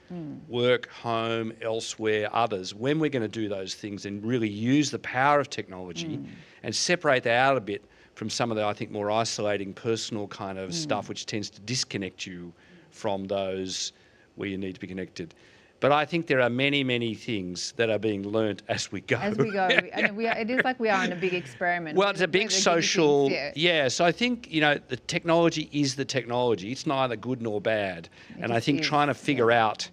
work, home, elsewhere, others, when we're going to do those things and really use the power of technology and separate that out a bit from some of the, I think, more isolating personal kind of stuff, which tends to disconnect you from those where you need to be connected. But I think there are many, many things that are being learnt as we go. As we go, and it is like we are in a big experiment. Well, it's a big social, So I think, the technology is the technology. It's neither good nor bad. And I think trying to figure out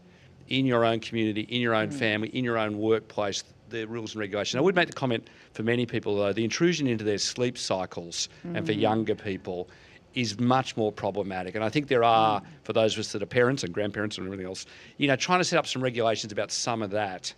in your own community, in your own family, in your own workplace, the rules and regulations. I would make the comment for many people, though, the intrusion into their sleep cycles and for younger people is much more problematic. And I think there are, for those of us that are parents and grandparents and everything else, trying to set up some regulations about some of that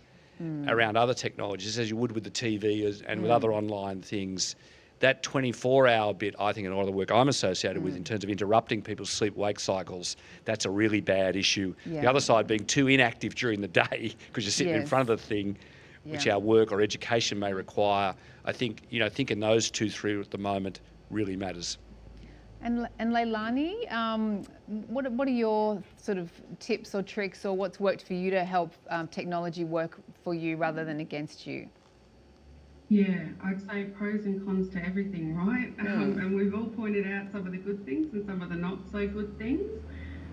around other technologies, as you would with the TV and with other online things. That 24-hour bit, I think, in a lot of the work I'm associated with in terms of interrupting people's sleep-wake cycles, that's a really bad issue. The other side being too inactive during the day because you're sitting in front of the thing, which our work or education may require. I think, thinking those two through at the moment really matters. And Leilani, what are your sort of tips or tricks, or what's worked for you to help technology work for you rather than against you? Yeah, I'd say pros and cons to everything, right? And we've all pointed out some of the good things and some of the not so good things.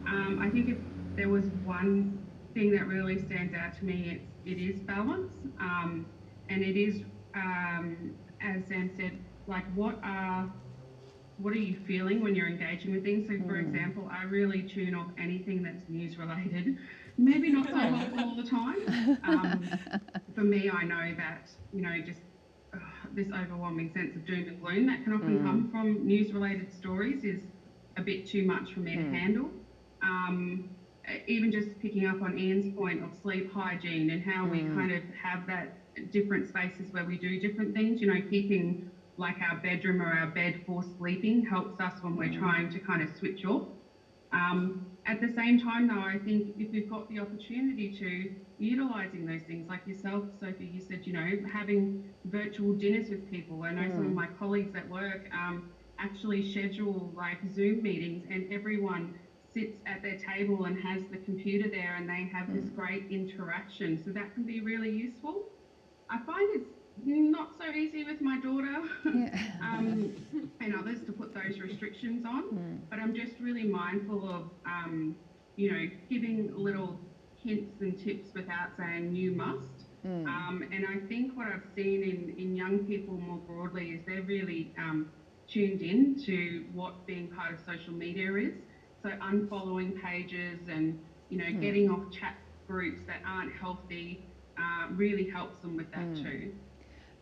I think if there was one thing that really stands out to me, it is balance. And it is, as Sam said, like what are you feeling when you're engaging with things? So, for example, I really tune off anything that's news related. Maybe not so helpful all the time. For me, I know that, just this overwhelming sense of doom and gloom that can often come from news related stories is a bit too much for me to handle. Even just picking up on Ian's point of sleep hygiene and how we kind of have that different spaces where we do different things, keeping like our bedroom or our bed for sleeping helps us when we're trying to kind of switch off. At the same time, though, I think if we've got the opportunity to utilising those things, like yourself, Sophie, you said, having virtual dinners with people. I know some of my colleagues at work actually schedule like Zoom meetings, and everyone sits at their table and has the computer there, and they have this great interaction. So that can be really useful. I find it's not so easy with my daughter and others to put those restrictions on, but I'm just really mindful of giving little hints and tips without saying you must. And I think what I've seen in young people more broadly is they're really tuned in to what being part of social media is. So unfollowing pages and getting off chat groups that aren't healthy really helps them with that too.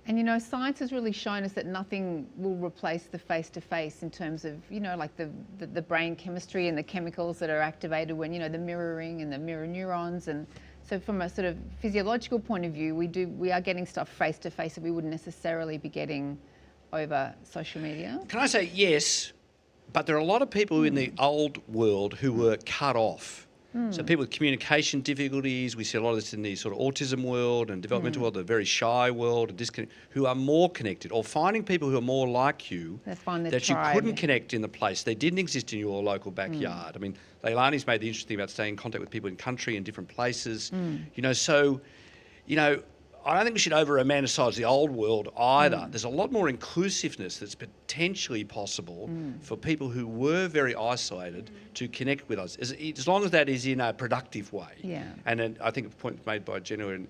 And science has really shown us that nothing will replace the face-to-face in terms of, like the brain chemistry and the chemicals that are activated when, the mirroring and the mirror neurons. And so from a sort of physiological point of view, we are getting stuff face-to-face that we wouldn't necessarily be getting over social media. Can I say yes, but there are a lot of people in the old world who were cut off. So people with communication difficulties, we see a lot of this in the sort of autism world and developmental world, the very shy world, and who are more connected, or finding people who are more like you that you couldn't connect in the place. They didn't exist in your local backyard. I mean, Leilani's made the interesting thing about staying in contact with people in country and different places. I don't think we should over-romanticise the old world either. There's a lot more inclusiveness that's potentially possible for people who were very isolated to connect with us, as long as that is in a productive way. Yeah. And then I think a point made by Jenna, and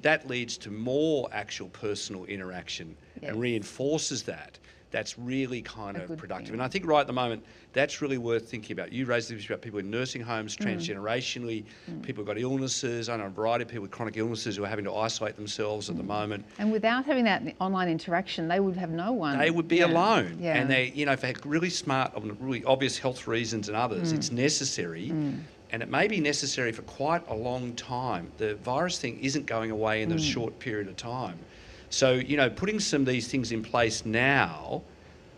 that leads to more actual personal interaction and reinforces that, that's really kind of productive. And I think right at the moment, that's really worth thinking about. You raised the issue about people in nursing homes, transgenerationally, people who've got illnesses. I know a variety of people with chronic illnesses who are having to isolate themselves at the moment. And without having that online interaction, they would have no one. They would be alone. Yeah. And they, for really smart, really obvious health reasons and others, it's necessary. And it may be necessary for quite a long time. The virus thing isn't going away in a short period of time. So, putting some of these things in place now,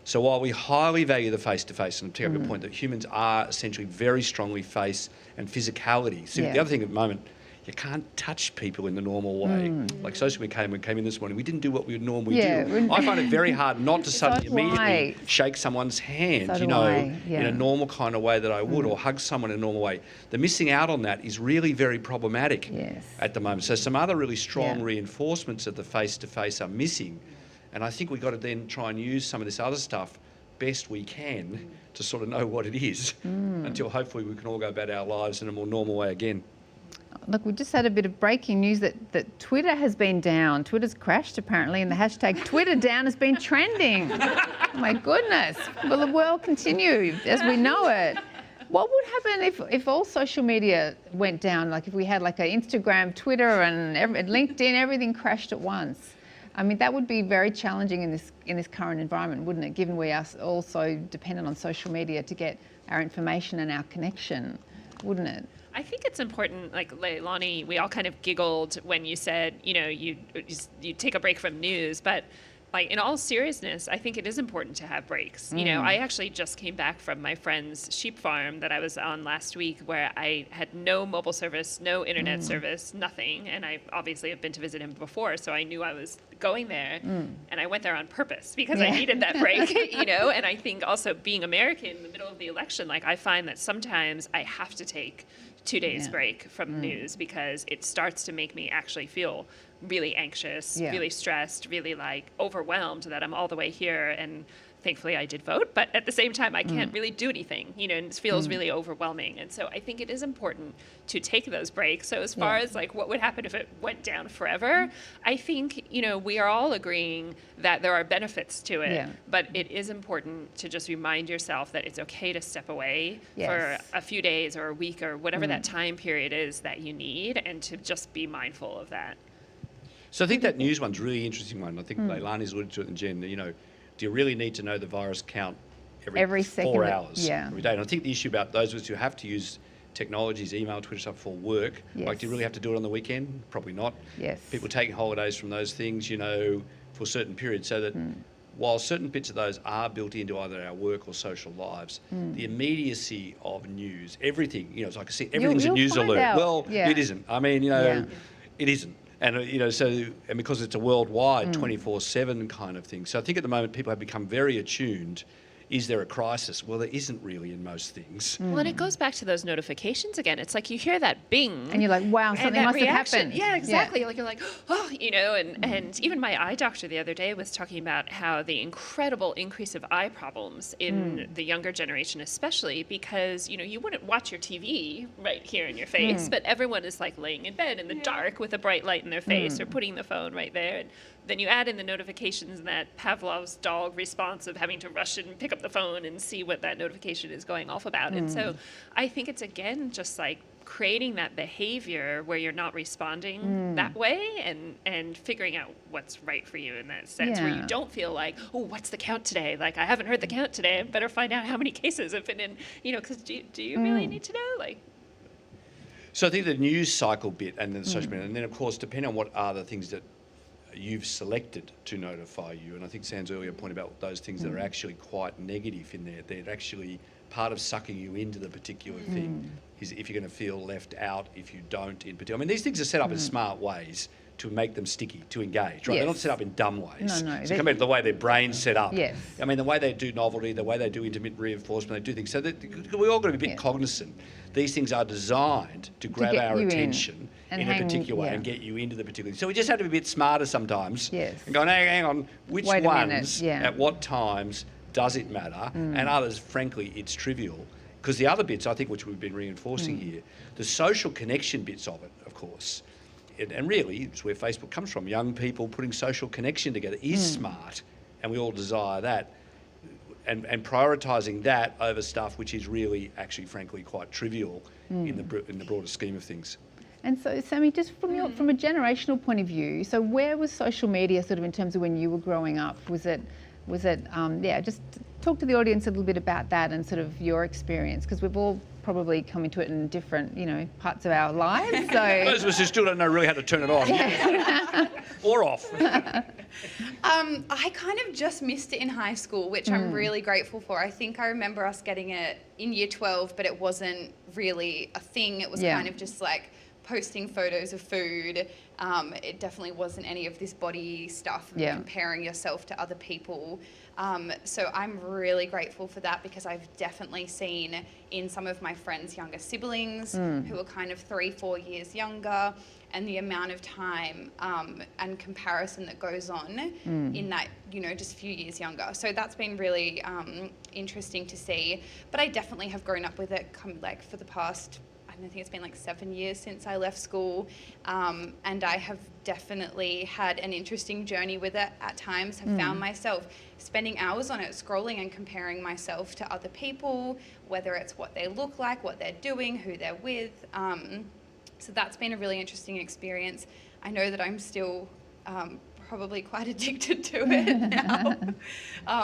so while we highly value the face-to-face, and to take up your point that humans are essentially very strongly face and physicality. So the other thing at the moment, you can't touch people in the normal way. Like social media came in this morning, we didn't do what we would normally do. I find it very hard not to suddenly immediately shake someone's hand, in a normal kind of way that I would, or hug someone in a normal way. The missing out on that is really very problematic at the moment. So some other really strong reinforcements of the face-to-face are missing. And I think we've got to then try and use some of this other stuff best we can to sort of know what it is until hopefully we can all go about our lives in a more normal way again. Look, we just had a bit of breaking news that Twitter has been down. Twitter's crashed apparently, and the hashtag Twitter down has been trending. Oh my goodness. Will the world continue as we know it? What would happen if all social media went down? Like if we had like an Instagram, Twitter, and LinkedIn, everything crashed at once. I mean, that would be very challenging in this current environment, wouldn't it? Given we are also dependent on social media to get our information and our connection, wouldn't it? I think it's important, like Leilani, we all kind of giggled when you said, you take a break from news, but like in all seriousness, I think it is important to have breaks. I actually just came back from my friend's sheep farm that I was on last week, where I had no mobile service, no internet service, nothing. And I obviously have been to visit him before, so I knew I was going there. And I went there on purpose because I needed that break, And I think also being American in the middle of the election, like I find that sometimes I have to take 2 days break from news because it starts to make me actually feel really anxious, really stressed, really like overwhelmed that I'm all the way here. And thankfully I did vote, but at the same time I can't really do anything, and it feels really overwhelming. And so I think it is important to take those breaks. So as far as like what would happen if it went down forever, I think, we are all agreeing that there are benefits to it, but it is important to just remind yourself that it's okay to step away for a few days or a week or whatever that time period is that you need, and to just be mindful of that. So I think that news one's a really interesting one. I think Leilani's alluded to it, and Jen, do you really need to know the virus count every 4 hours every day? And I think the issue about those of us who have to use technologies, email, Twitter stuff for work, like do you really have to do it on the weekend? Probably not. Yes. People taking holidays from those things, for a certain period, so that while certain bits of those are built into either our work or social lives, the immediacy of news, everything, it's like I said, everything's a news alert. Well, it isn't. I mean, it isn't. And, and because it's a worldwide 24/7 kind of thing. So I think at the moment people have become very attuned. Is there a crisis? Well, there isn't really in most things. Well, and it goes back to those notifications again. It's like you hear that bing. And you're like, wow, something must have happened. Yeah, exactly. Yeah. Like you're like, oh, and even my eye doctor the other day was talking about how the incredible increase of eye problems in the younger generation, especially because, you wouldn't watch your TV right here in your face, but everyone is like laying in bed in the dark with a bright light in their face or putting the phone right there. And then you add in the notifications and that Pavlov's dog response of having to rush and pick up the phone and see what that notification is going off about. And so I think it's, again, just like creating that behavior where you're not responding that way and figuring out what's right for you in that sense, where you don't feel like, oh, what's the count today? Like, I haven't heard the count today. I better find out how many cases have been in, because do you really need to know? Like, so I think the news cycle bit and then the social media, and then, of course, depending on what are the things that you've selected to notify you, and I think Sam's earlier point about those things that are actually quite negative in there, they're actually part of sucking you into the particular thing, is if you're going to feel left out if you don't in particular. I mean, these things are set up in smart ways to make them sticky, to engage, right? They're not set up in dumb ways. No. So come back to the way their brain's set up. Yes. I mean, the way they do novelty, the way they do intermittent reinforcement, they do things. So we all got to be a bit cognizant. These things are designed to grab our attention in a particular way and get you into the particular thing. So we just have to be a bit smarter sometimes. Yes. And go, hang on, which ones, at what times does it matter? And others, frankly, it's trivial. Because the other bits, I think, which we've been reinforcing here, the social connection bits of it, of course, and really, it's where Facebook comes from. Young people putting social connection together is smart, and we all desire that. And prioritising that over stuff which is really, actually, frankly, quite trivial in the broader scheme of things. And so, Sammy, just from a generational point of view, so where was social media sort of in terms of when you were growing up? Was it just talk to the audience a little bit about that and sort of your experience, because we've all probably come into it in different, parts of our lives. So those of us who still don't know really how to turn it on or off. I kind of just missed it in high school, which I'm really grateful for. I think I remember us getting it in year 12, but it wasn't really a thing. It was kind of just like posting photos of food. It definitely wasn't any of this body stuff, comparing yourself to other people. So I'm really grateful for that, because I've definitely seen in some of my friends' younger siblings who are kind of 3-4 years younger, and the amount of time and comparison that goes on in that, just a few years younger. So that's been really interesting to see. But I definitely have grown up with it for the past, I think it's been like 7 years since I left school, and I have definitely had an interesting journey with it at times. Have found myself spending hours on it, scrolling and comparing myself to other people, whether it's what they look like, what they're doing, who they're with. So that's been a really interesting experience. I know that I'm still probably quite addicted to it now.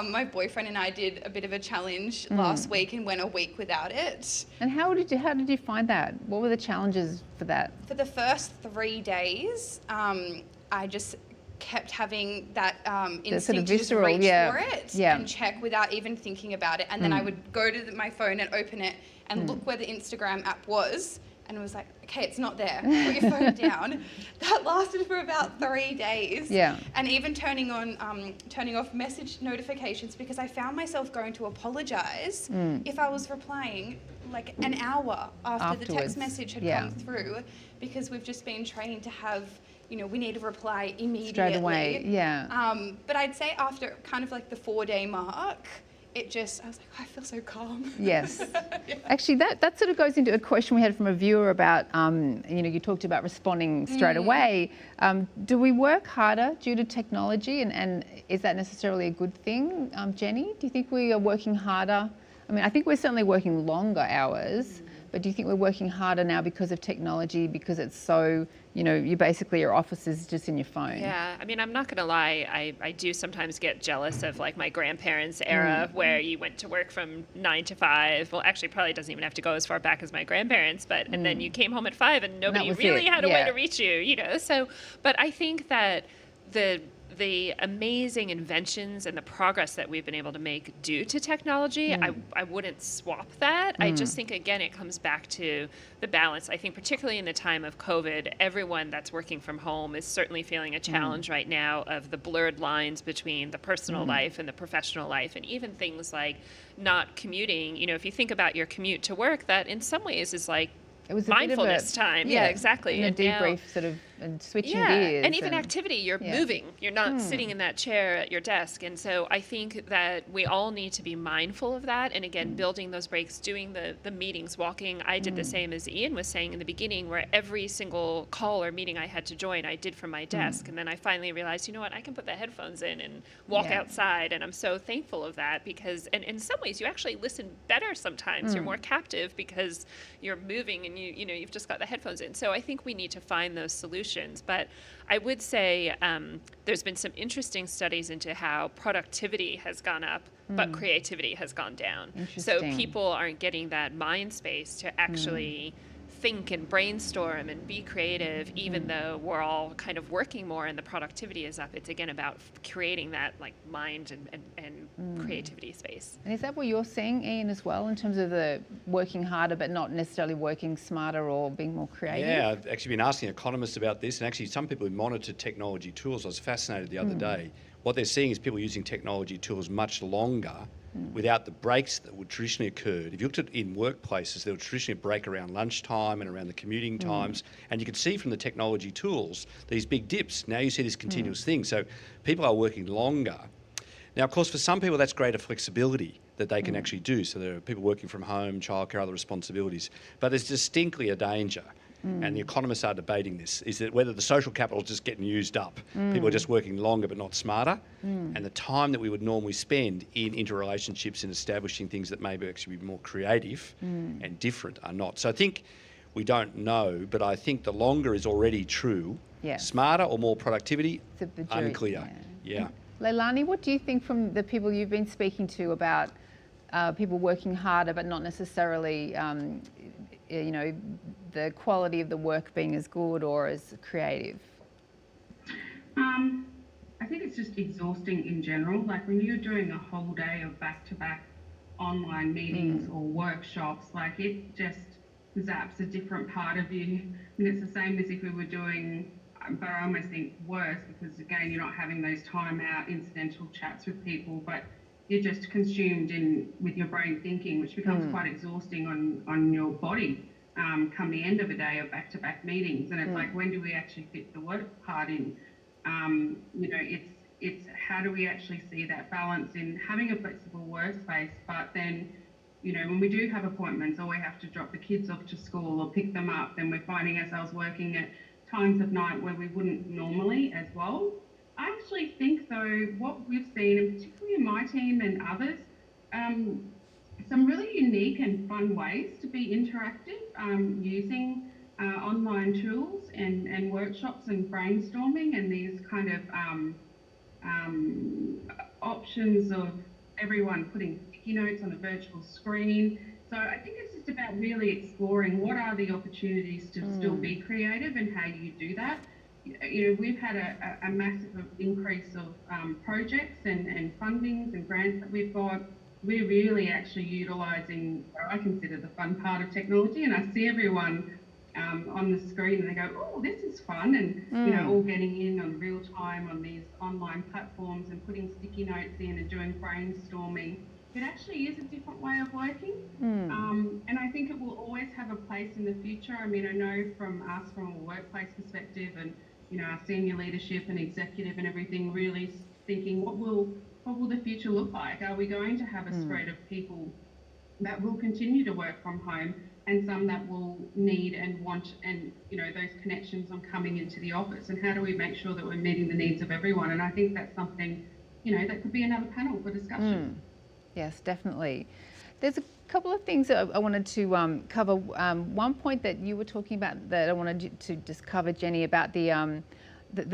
My boyfriend and I did a bit of a challenge last week and went a week without it. And how did you find that? What were the challenges for that? For the first 3 days, I just kept having that instinct sort of to just visceral, reach yeah. for it Yeah. and check without even thinking about it. And then I would go to my phone and open it and look where the Instagram app was. And it was like, okay, it's not there. Put your phone down. That lasted for about 3 days. Yeah. And even turning off message notifications, because I found myself going to apologise if I was replying like an hour after the text message had come through, because we've just been trained to have, we need to reply immediately. Straight away, yeah. But I'd say after kind of like the 4-day mark, I was like, I feel so calm. Yes. Actually, that sort of goes into a question we had from a viewer about, you talked about responding straight away. Do we work harder due to technology, and is that necessarily a good thing? Jenny, do you think we are working harder? I mean, I think we're certainly working longer hours, but do you think we're working harder now because of technology, because it's so, your office is just in your phone? Yeah, I mean, I'm not going to lie. I do sometimes get jealous of like my grandparents' era where you went to work from 9 to 5. Well, actually, probably doesn't even have to go as far back as my grandparents, and then you came home at 5 and nobody really had a way to reach you, So, but I think that the amazing inventions and the progress that we've been able to make due to technology, I wouldn't swap that. I just think, again, it comes back to the balance. I think particularly in the time of COVID, everyone that's working from home is certainly feeling a challenge right now of the blurred lines between the personal life and the professional life, and even things like not commuting. If you think about your commute to work, that in some ways is like it was mindfulness time. Yeah, exactly. And a debrief and switching gears. And even activity, you're moving. You're not sitting in that chair at your desk. And so I think that we all need to be mindful of that. And again, building those breaks, doing the meetings, walking. I did the same as Ian was saying in the beginning, where every single call or meeting I had to join, I did from my desk. And then I finally realized, you know what, I can put the headphones in and walk outside. And I'm so thankful of that, because, and in some ways you actually listen better sometimes. You're more captive because you're moving and you've just got the headphones in. So I think we need to find those solutions. But I would say there's been some interesting studies into how productivity has gone up, but creativity has gone down. So people aren't getting that mind space to actually think and brainstorm and be creative, even though we're all kind of working more and the productivity is up. It's again about creating that like mind and creativity space. And is that what you're seeing, Ian, as well, in terms of the working harder but not necessarily working smarter or being more creative? Yeah, I've actually been asking economists about this, and actually some people who monitor technology tools, I was fascinated the other day. What they're seeing is people using technology tools much longer without the breaks that would traditionally occurred. If you looked at in workplaces, there would traditionally a break around lunchtime and around the commuting times, and you could see from the technology tools these big dips. Now you see this continuous thing. So people are working longer. Now, of course, for some people that's greater flexibility that they can actually do. So there are people working from home, childcare, other responsibilities. But there's distinctly a danger. And the economists are debating this, is that whether the social capital is just getting used up. People are just working longer but not smarter. And the time that we would normally spend in interrelationships and establishing things that maybe actually be more creative and different are not. So I think we don't know, but I think the longer is already true. Yeah. Smarter or more productivity, unclear. Yeah. Leilani, what do you think from the people you've been speaking to about people working harder but not necessarily the quality of the work being as good or as creative? I think it's just exhausting in general. Like when you're doing a whole day of back-to-back online meetings or workshops, like it just zaps a different part of you. And it's the same as if we were doing, but I almost think worse, because again, you're not having those time out incidental chats with people, but you're just consumed in with your brain thinking, which becomes quite exhausting on your body come the end of a day of back-to-back meetings. And it's like, when do we actually fit the work part in? You know, it's how do we actually see that balance in having a flexible workspace, but then, you know, when we do have appointments or we have to drop the kids off to school or pick them up, then we're finding ourselves working at times of night where we wouldn't normally as well. I actually think, though, what we've seen, and particularly in my team and others, some really unique and fun ways to be interactive using online tools and workshops and brainstorming and these kind of options of everyone putting sticky notes on a virtual screen. So I think it's just about really exploring what are the opportunities to still be creative and how you do that. You know, we've had a massive increase of projects and fundings and grants that we've got. We're really actually utilising what I consider the fun part of technology, and I see everyone on the screen and they go, oh, this is fun, and you know, all getting in on real time on these online platforms and putting sticky notes in and doing brainstorming. It actually is a different way of working, and I think it will always have a place in the future. I mean, I know from us, from a workplace perspective, and you know, our senior leadership and executive and everything, really thinking, what will the future look like? Are we going to have a spread of people that will continue to work from home, and some that will need and want, and you know, those connections on coming into the office? And how do we make sure that we're meeting the needs of everyone? And I think that's something, you know, that could be another panel for discussion. Yes, definitely. There's a couple of things that I wanted to cover. One point that you were talking about that I wanted to just cover, Jenny, about the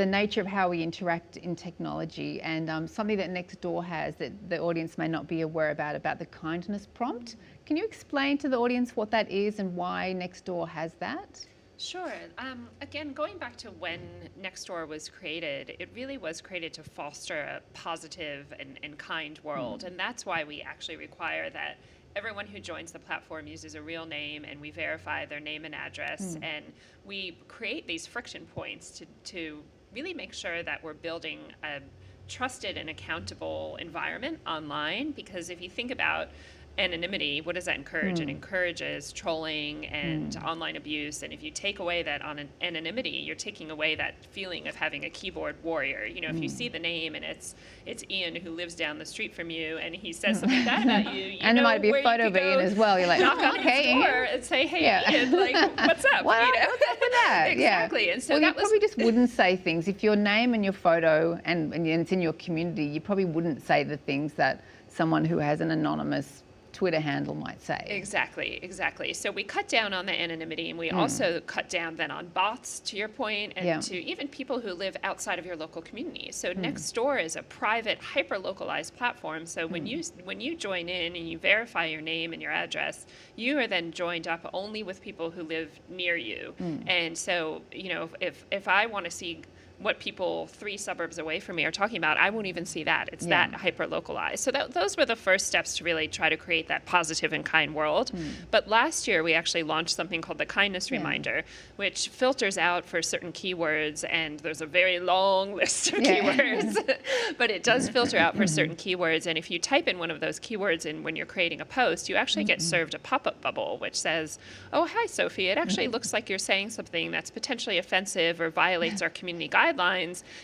nature of how we interact in technology, and something that Nextdoor has that the audience may not be aware about the kindness prompt. Can you explain to the audience what that is and why Nextdoor has that? Sure. Again, going back to when Nextdoor was created, it really was created to foster a positive and kind world. And that's why we actually require that everyone who joins the platform uses a real name, and we verify their name and address. And we create these friction points to really make sure that we're building a trusted and accountable environment online. Because if you think about anonymity, what does that encourage? It encourages trolling and online abuse. And if you take away that anonymity, you're taking away that feeling of having a keyboard warrior. You know, if you see the name and it's Ian who lives down the street from you, and he says something bad about you, and there might be a photo of Ian as well. You're like, knock on okay, his door and say, hey, Ian, like, what's up? What's You know? up with that? Exactly. And so well, that you probably just wouldn't say things. If your name and your photo and it's in your community, you probably wouldn't say the things that someone who has an anonymous Twitter handle might say. Exactly. So we cut down on the anonymity, and we also cut down then on bots, to your point, and to even people who live outside of your local community. So Nextdoor is a private, hyper-localized platform. So when you join in and you verify your name and your address, you are then joined up only with people who live near you. And so, you know, if I want to see what people 3 suburbs away from me are talking about, I won't even see that. It's that hyper-localized. So those were the first steps to really try to create that positive and kind world. But last year, we actually launched something called the Kindness Reminder, which filters out for certain keywords, and there's a very long list of keywords, but it does filter out for certain keywords. And if you type in one of those keywords in when you're creating a post, you actually get served a pop-up bubble, which says, oh, hi, Sophie, it actually looks like you're saying something that's potentially offensive or violates our community guidelines.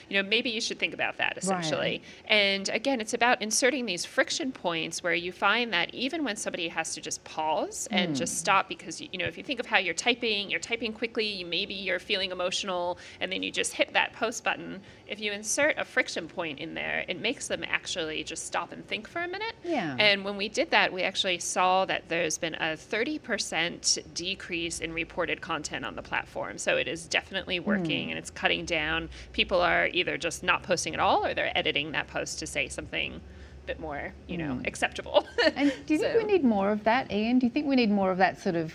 You know, maybe you should think about that, essentially. And again, it's about inserting these friction points where you find that even when somebody has to just pause and just stop, because, you know, if you think of how you're typing quickly, maybe you're feeling emotional, and then you just hit that post button. If you insert a friction point in there, it makes them actually just stop and think for a minute. And when we did that, we actually saw that there's been a 30% decrease in reported content on the platform. So it is definitely working, and it's cutting down. People are either just not posting at all, or they're editing that post to say something a bit more, you know, acceptable. And do you think we need more of that, Ian? Do you think we need more of that sort of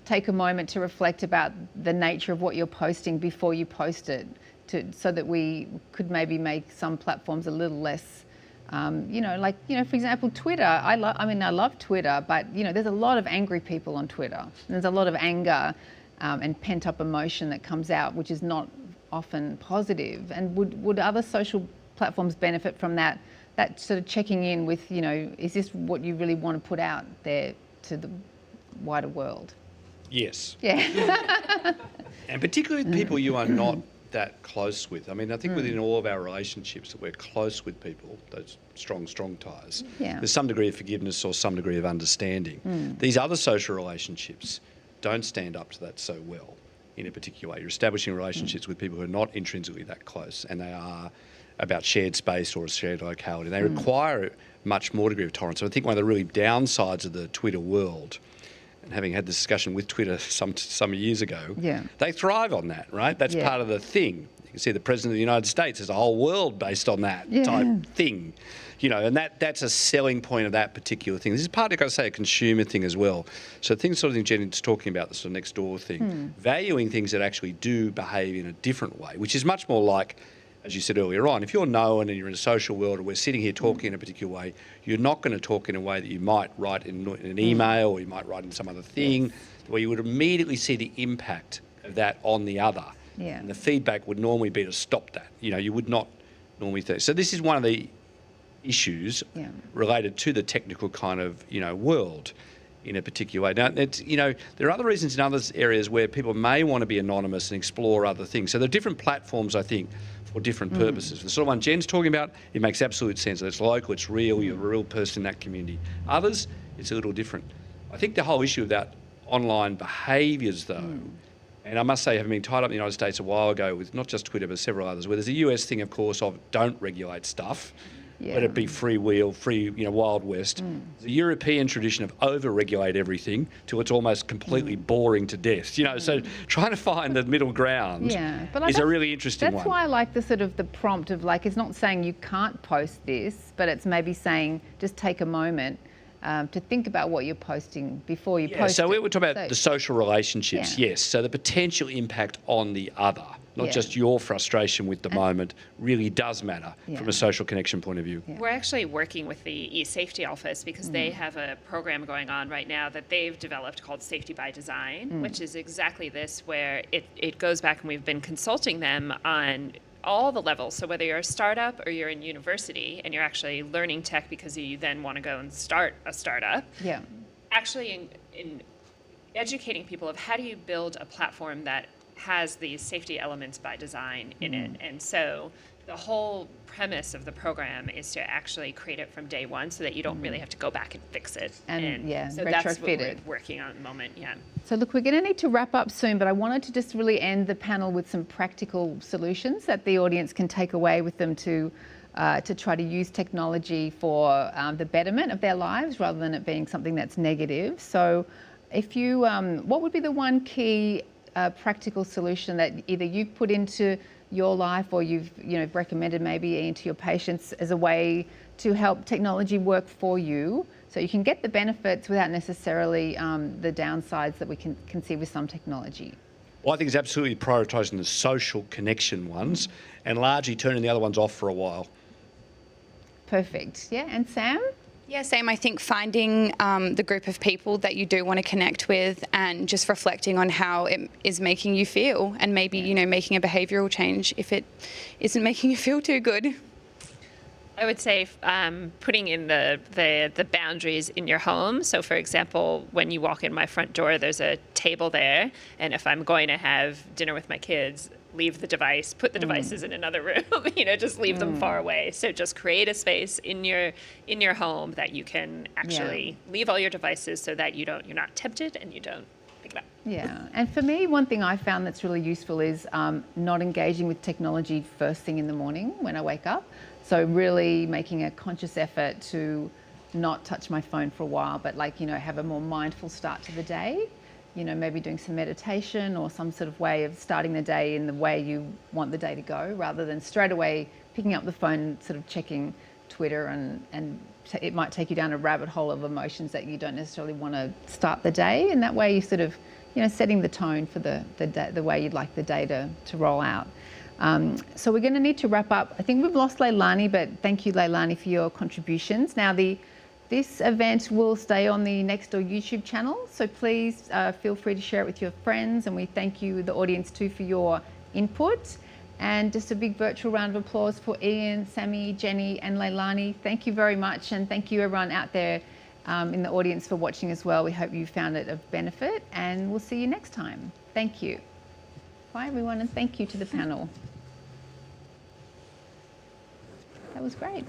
take a moment to reflect about the nature of what you're posting before you post it, so that we could maybe make some platforms a little less You know, like, you know, for example, Twitter. I love Twitter, but, you know, there's a lot of angry people on Twitter. There's a lot of anger and pent-up emotion that comes out, which is not often positive. And would other social platforms benefit from that sort of checking in with, you know, is this what you really want to put out there to the wider world? Yes. Yeah. And particularly with people you are not that close with. I mean, I think within all of our relationships that we're close with people, those strong ties, there's some degree of forgiveness or some degree of understanding. These other social relationships don't stand up to that so well in a particular way. You're establishing relationships with people who are not intrinsically that close, and they are about shared space or a shared locality. They require much more degree of tolerance. So I think one of the really downsides of the Twitter world, and having had this discussion with Twitter some years ago, they thrive on that, right? That's part of the thing. You can see the President of the United States has a whole world based on that type thing, you know, and that's a selling point of that particular thing. This is partly, like I say, a consumer thing as well. So things sort of thing Jenny's talking about, the sort of Nextdoor thing, valuing things that actually do behave in a different way, which is much more like, as you said earlier on, if you're known and you're in a social world and we're sitting here talking in a particular way, you're not going to talk in a way that you might write in an email or you might write in some other thing, where you would immediately see the impact of that on the other. Yeah. And the feedback would normally be to stop that. You know, you would not normally think. So this is one of the issues related to the technical kind of, you know, world in a particular way. Now, it's, you know, there are other reasons in other areas where people may want to be anonymous and explore other things. So there are different platforms, I think, for different purposes. The sort of one Jen's talking about, it makes absolute sense. It's local, it's real, you're a real person in that community. Others, it's a little different. I think the whole issue about online behaviours, though, and I must say, having been tied up in the United States a while ago with not just Twitter but several others, where there's a US thing, of course, of don't regulate stuff, let it be free, you know, Wild West. The European tradition of over-regulate everything till it's almost completely boring to death. You know, so trying to find the middle ground is a really interesting one. That's why I like the sort of the prompt of, like, it's not saying you can't post this, but it's maybe saying just take a moment to think about what you're posting before you post it. So we were talking about the social relationships, yes. So the potential impact on the other, not just your frustration with the moment, really does matter from a social connection point of view. We're actually working with the e-safety office because they have a program going on right now that they've developed called Safety by Design, which is exactly this, where it goes back, and we've been consulting them on all the levels. So whether you're a startup or you're in university and you're actually learning tech because you then want to go and start a startup, actually in educating people of how do you build a platform that has these safety elements by design in it. And so the whole premise of the program is to actually create it from day one so that you don't really have to go back and fix it. And so that's what retrofit we're it. working on at the moment, So look, we're going to need to wrap up soon, but I wanted to just really end the panel with some practical solutions that the audience can take away with them to try to use technology for the betterment of their lives rather than it being something that's negative. So if you, what would be the one key practical solution that either you've put into your life or you've recommended maybe into your patients as a way to help technology work for you so you can get the benefits without necessarily the downsides that we can see with some technology? Well, I think it's absolutely prioritising the social connection ones and largely turning the other ones off for a while. Perfect. Yeah, and Sam? Yeah, same. I think finding the group of people that you do want to connect with and just reflecting on how it is making you feel and maybe, making a behavioural change if it isn't making you feel too good. I would say putting in the boundaries in your home. So, for example, when you walk in my front door, there's a table there, and if I'm going to have dinner with my kids, leave the device, put the devices in another room, just leave them far away. So just create a space in your home that you can actually leave all your devices so that you're not tempted and you don't pick it up. Yeah, and for me, one thing I found that's really useful is not engaging with technology first thing in the morning when I wake up. So really making a conscious effort to not touch my phone for a while, but have a more mindful start to the day. Maybe doing some meditation or some sort of way of starting the day in the way you want the day to go, rather than straight away picking up the phone, sort of checking Twitter, and it might take you down a rabbit hole of emotions that you don't necessarily want to start the day. And that way you sort of, setting the tone for the way you'd like the day to roll out. So we're going to need to wrap up. I think we've lost Leilani, but thank you, Leilani, for your contributions. Now, this event will stay on the Nextdoor YouTube channel, so please feel free to share it with your friends, and we thank you, the audience, too, for your input. And just a big virtual round of applause for Ian, Sammy, Jenny, and Leilani. Thank you very much, and thank you everyone out there in the audience for watching as well. We hope you found it of benefit, and we'll see you next time. Thank you. Bye, everyone, and thank you to the panel. That was great.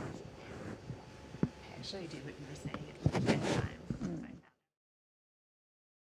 I actually do what you were saying.